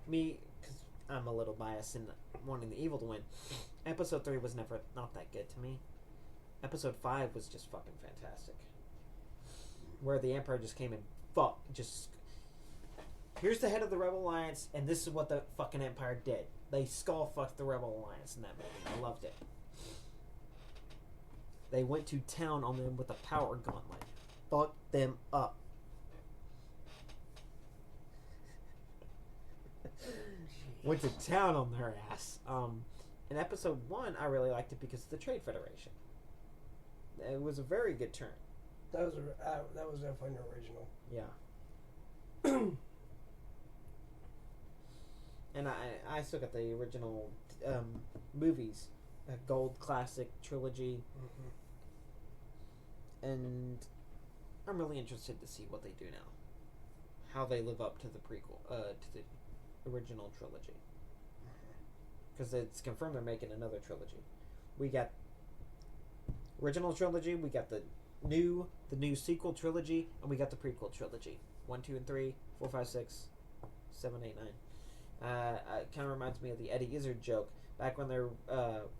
Me, because I'm a little biased in wanting the evil to win. Episode 3 was never not that good to me. Episode 5 was just fucking fantastic. Where the Emperor just came and here's the head of the Rebel Alliance, and this is what the fucking Empire did. They skull fucked the Rebel Alliance in that movie. I loved it. They went to town on them with a power gauntlet. Fucked them up. Went to town on their ass. In episode 1, I really liked it because of the Trade Federation. It was a very good turn. That was definitely an original. Yeah. And I still got the original movies, Gold Classic Trilogy, and I'm really interested to see what they do now, how they live up to the prequel, to the original trilogy, because it's confirmed they're making another trilogy. We got original trilogy, we got the new sequel trilogy, and we got the prequel trilogy. 1, 2, and 3, 4, 5, 6, 7, 8, 9. It kind of reminds me of the Eddie Izzard joke. Back when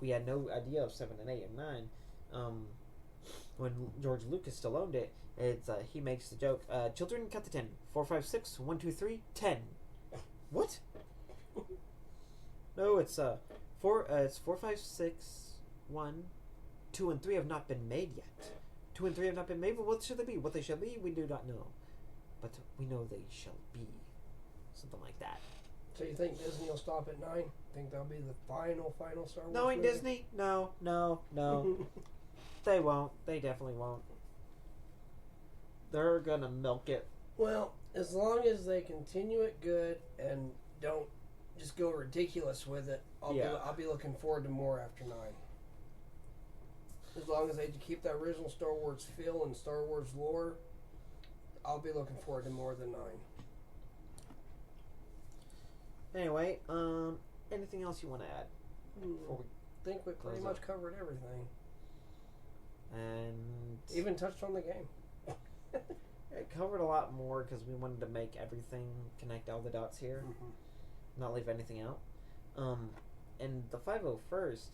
we had no idea of 7 and 8 and 9. When George Lucas still owned it, he makes the joke, children, cut the 10. 4, 5, 6, 1, 2, 3, 10. What? No, it's 4, 5, 6, 1, 2, and 3 have not been made yet. 2 and 3 have not been made, but what should they be? What they shall be, we do not know. But we know they shall be. Something like that. So you think Disney will stop at 9? Think that'll be the final Star Wars Knowing movie? Disney? No. They won't. They definitely won't. They're gonna milk it. Well, as long as they continue it good and don't just go ridiculous with it, I'll be looking forward to more after 9. As long as they keep that original Star Wars feel and Star Wars lore, I'll be looking forward to more than 9. Anyway, anything else you want to add? I think we pretty much covered everything. And even touched on the game. It covered a lot more because we wanted to make everything connect all the dots here, not leave anything out. And the 501st,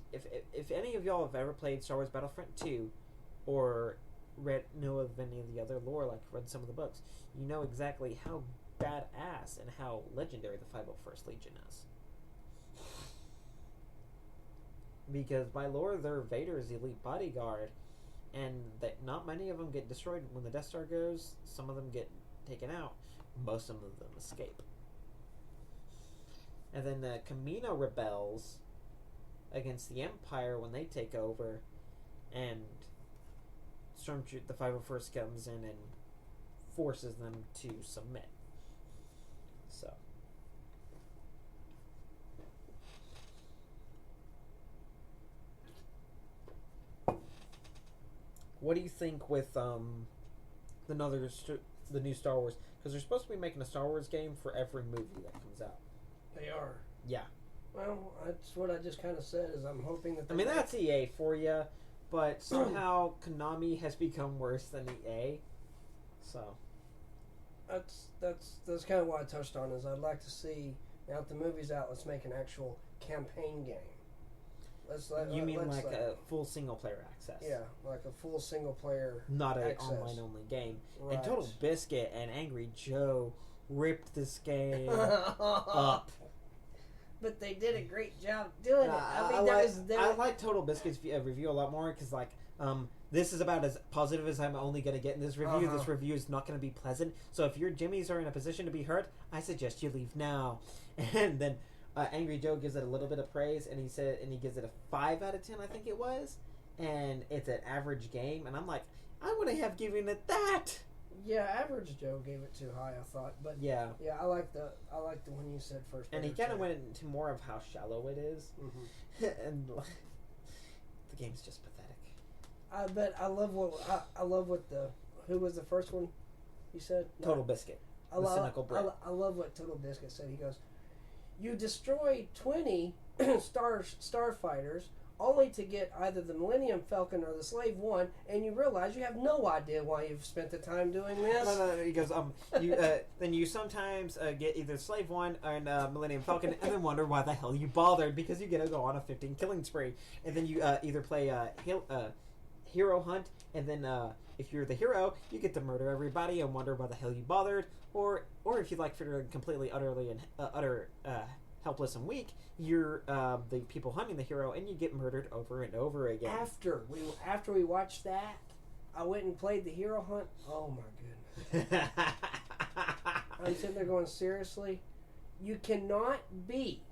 if any of y'all have ever played Star Wars Battlefront 2 or know of any of the other lore, like read some of the books, you know exactly how badass and how legendary the 501st Legion is. Because by lore, they're Vader's elite bodyguard, and that not many of them get destroyed when the Death Star goes. Some of them get taken out. Most of them escape. And then the Camino rebels against the Empire when they take over, and the 501st comes in and forces them to submit. So. What do you think with the new Star Wars? Because they're supposed to be making a Star Wars game for every movie that comes out. They are. Yeah. Well, that's what I just kind of said. Is I'm hoping that. That's EA for you, but somehow Konami has become worse than EA. So. That's kind of what I touched on. Is I'd like to see now that the movie's out. Let's make an actual campaign game. You mean a full single player access? Yeah, like a full single player. Not an access. online only game. Right. And Total Biscuit and Angry Joe ripped this game up. But they did a great job doing it. I like Total Biscuit's review a lot more because this is about as positive as I'm only going to get in this review. This review is not going to be pleasant. So if your jimmies are in a position to be hurt, I suggest you leave now. And then Angry Joe gives it a little bit of praise, and he gives it a 5 out of 10, I think it was, and it's an average game. And I'm like, I would have given it that. Yeah, Average Joe gave it too high, I thought, but Yeah. I like the one you said first. And he kind of went into more of how shallow it is. Mm-hmm. And the game's just pathetic. But I love what the who was the first one you said? No. Total Biscuit. The cynical Brit. I love what Total Biscuit said. He goes, "You destroy 20 starfighters only to get either the Millennium Falcon or the Slave One, and you realize you have no idea why you've spent the time doing this." No. He goes, then you sometimes get either Slave One or Millennium Falcon, and then wonder why the hell you bothered, because you get to go on a 15 killing spree, and then you either play hero hunt, and then if you're the hero, you get to murder everybody and wonder why the hell you bothered, or if you like feeling completely utterly and helpless and weak, you're the people hunting the hero, and you get murdered over and over again. After we watched that, I went and played the hero hunt. Oh my goodness! I'm sitting there going, seriously, you cannot be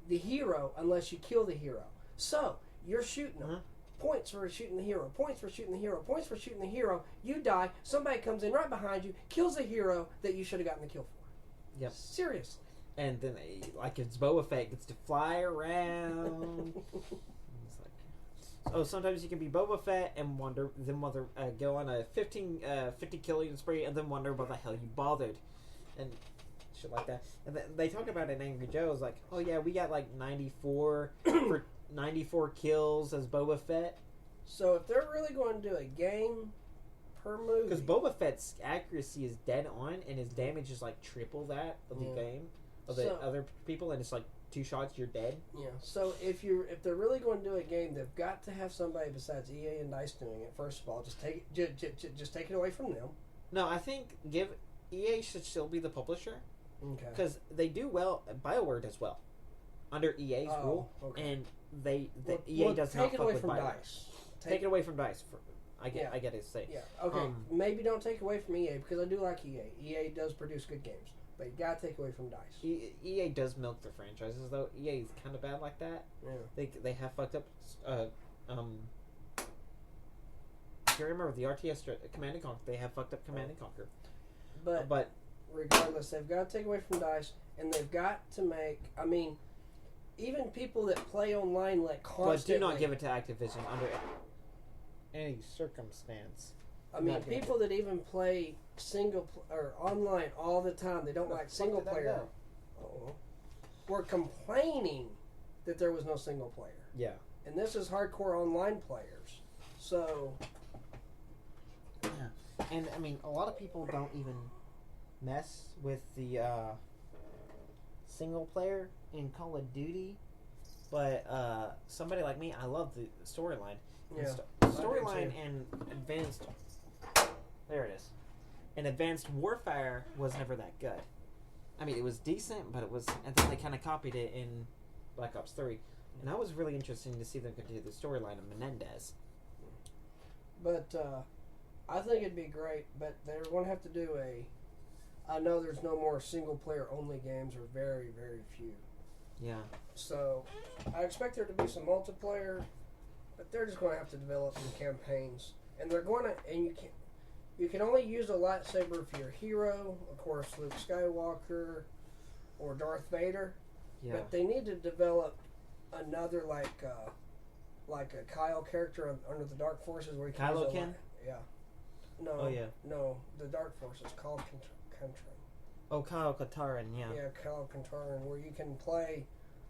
the hero unless you kill the hero. So you're shooting them. Points for shooting the hero. Points for shooting the hero. Points for shooting the hero. You die. Somebody comes in right behind you, kills the hero that you should have gotten the kill for. Yep. Seriously. And then, like, it's Boba Fett gets to fly around. It's like, sometimes you can be Boba Fett and go on a 50 killing spree and then wonder why the hell you bothered. And shit like that. And they talk about it in Angry Joe's, like, oh yeah, we got like 94 for 94 kills as Boba Fett. So if they're really going to do a game per movie, because Boba Fett's accuracy is dead on, and his damage is like triple that of the game of the other people, and it's like 2 shots you're dead. Yeah. So if they're really going to do a game, they've got to have somebody besides EA and DICE doing it. First of all, just take it away from them. No, I think EA should still be the publisher. Okay. Because they do well. BioWare does well under EA's rule, and EA does not fuck with BioWare. DICE. Take it away from DICE. I get it. Say. Yeah. Okay. Maybe don't take away from EA, because I do like EA. EA does produce good games, but you gotta take away from DICE. EA does milk their franchises, though. EA is kind of bad like that. Yeah. They have fucked up. If you remember the RTS Command and Conquer, they have fucked up Command and Conquer. But regardless, they've got to take away from DICE, and they've got to make. I mean, even people that play online constantly. But do not give it to Activision under any circumstance. I mean, people that even play or online all the time, they don't like single player. Were complaining that there was no single player. Yeah. And this is hardcore online players. So. Yeah. And I mean, a lot of people don't even mess with the single player in Call of Duty, but somebody like me, I love the storyline. Yeah, Storyline and advanced. There it is. And Advanced Warfare was never that good. I mean, it was decent, but it was, and then they kind of copied it in Black Ops 3, and that was really interesting to see them continue the storyline of Menendez. But I think it'd be great, but they're going to have to do I know there's no more single-player only games, or very, very few. Yeah. So I expect there to be some multiplayer, but they're just going to have to develop some campaigns. And they're going to, and you can only use a lightsaber if you're a hero, of course, Luke Skywalker or Darth Vader. Yeah. But they need to develop another like a Kyle character under the Dark Forces where you can Kylo Ken? Yeah. No. Oh yeah. No, the Dark Forces called Kentron. Oh, Kyle Katarn, yeah. Yeah, Kyle Katarn, where you can play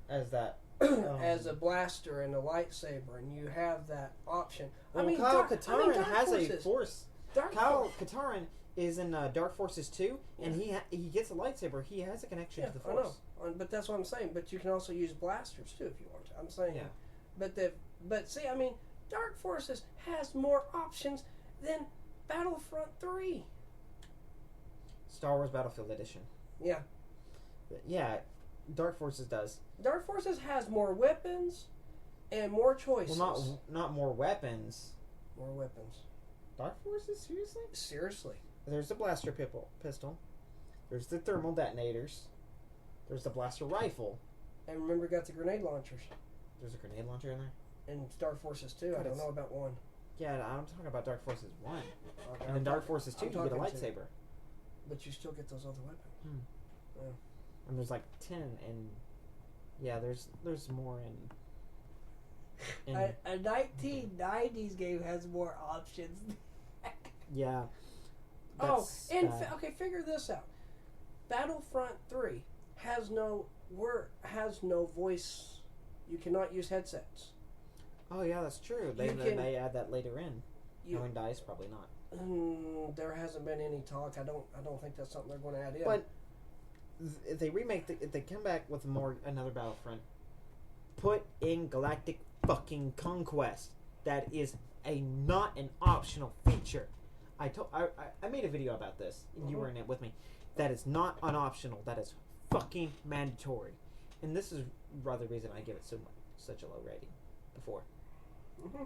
as that as a blaster and a lightsaber, and you have that option. Well, Kyle Katarn has a force. Kyle Katarn is in Dark Forces 2, and he gets a lightsaber. He has a connection to the Force. I know, but that's what I'm saying. But you can also use blasters too if you want to. I'm saying, but see, I mean, Dark Forces has more options than Battlefront 3. Star Wars Battlefield Edition. Yeah. Yeah, Dark Forces does. Dark Forces has more weapons and more choices. Well, not more weapons. More weapons. Dark Forces? Seriously? Seriously. There's the blaster pistol. There's the thermal detonators. There's the blaster rifle. And remember, got the grenade launchers. There's a grenade launcher in there? In Dark Forces 2. I don't know about 1. Yeah, I'm talking about Dark Forces 1. Okay, And in Dark Forces 2, you get a lightsaber. But you still get those other weapons. Yeah. And there's like 10, and yeah, there's more in A 1990s game has more options. yeah. Okay, figure this out. Battlefront 3 has no voice. You cannot use headsets. Oh yeah, that's true. They add that later in. Knowing DICE, probably not. There hasn't been any talk. I don't think that's something they're going to add in. But if they remake, if they come back with another Battlefront, put in Galactic fucking Conquest. That is not an optional feature. I made a video about this, and you were in it with me. That is not an optional. That is fucking mandatory. And this is rather the reason I give it such a low rating before.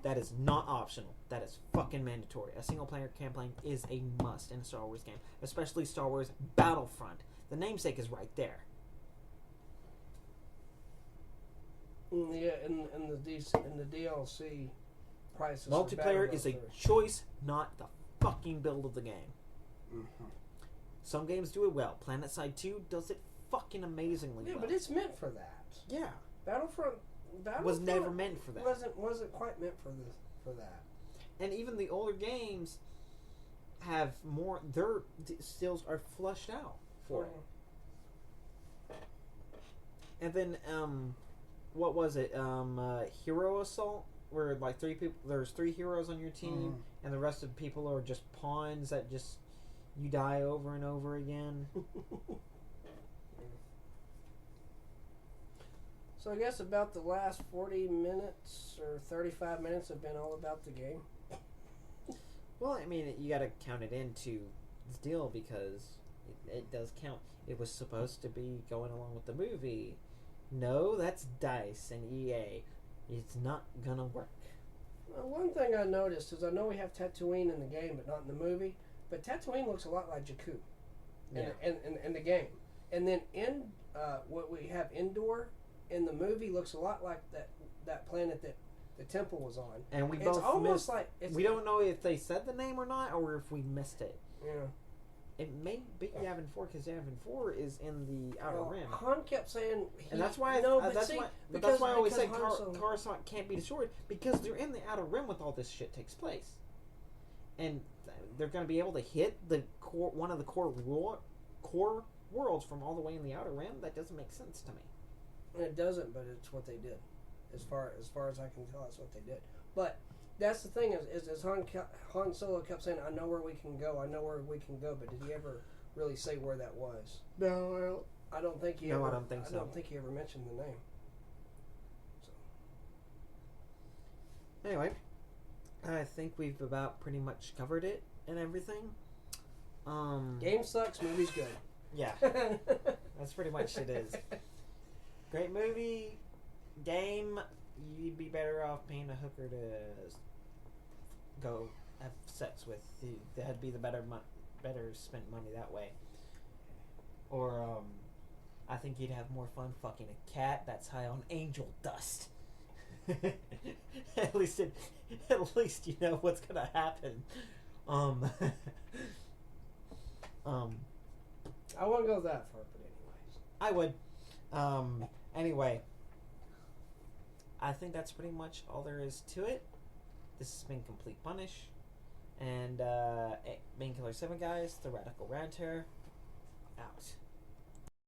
That is not optional. That is fucking mandatory. A single player campaign is a must in a Star Wars game, especially Star Wars Battlefront. The namesake is right there. Yeah, and the DLC prices. Multiplayer is a choice, not the fucking build of the game. Some games do it well. PlanetSide 2 does it fucking amazingly well. Yeah, but it's meant for that. Yeah. Battlefront was never meant for that. Wasn't quite meant for that. And even the older games have more. Their stills are flushed out for it. And then, what was it? Hero Assault, where like there's 3 heroes on your team, and the rest of the people are just pawns that just you die over and over again. So I guess about the last 40 minutes or 35 minutes have been all about the game. Well, I mean, you got to count it into this deal because it does count. It was supposed to be going along with the movie. No, that's DICE and EA. It's not gonna work. Well, one thing I noticed is I know we have Tatooine in the game, but not in the movie. But Tatooine looks a lot like Jakku in the game. And then what we have Endor in the movie looks a lot like that planet that the temple was on. And we both almost like we don't know if they said the name or not, or if we missed it. Yeah. It may be Yavin 4 because Yavin 4 is in the Outer Rim. Han kept saying, and that's why that's why I always say Coruscant can't be destroyed, because they're in the Outer Rim with all this shit takes place, and they're going to be able to hit the one of the core worlds from all the way in the Outer Rim. That doesn't make sense to me. It doesn't, but it's what they did. As far as I can tell, that's what they did. But that's the thing is Han Solo kept saying, "I know where we can go. I know where we can go." But did he ever really say where that was? No, I don't think he. No, ever, I don't think so. I don't think he ever mentioned the name. So. Anyway, I think we've about pretty much covered it and everything. Game sucks. Movie's good. Yeah, that's pretty much it is. Great movie, game. You'd be better off paying a hooker to go have sex with. That'd be the better spent money that way. Or I think you'd have more fun fucking a cat that's high on angel dust. at least you know what's gonna happen. I won't go that far, but anyways, I would. Anyway, I think that's pretty much all there is to it. This has been Complete Punish, and Main Killer 7 guys, the Radical Ranter, out.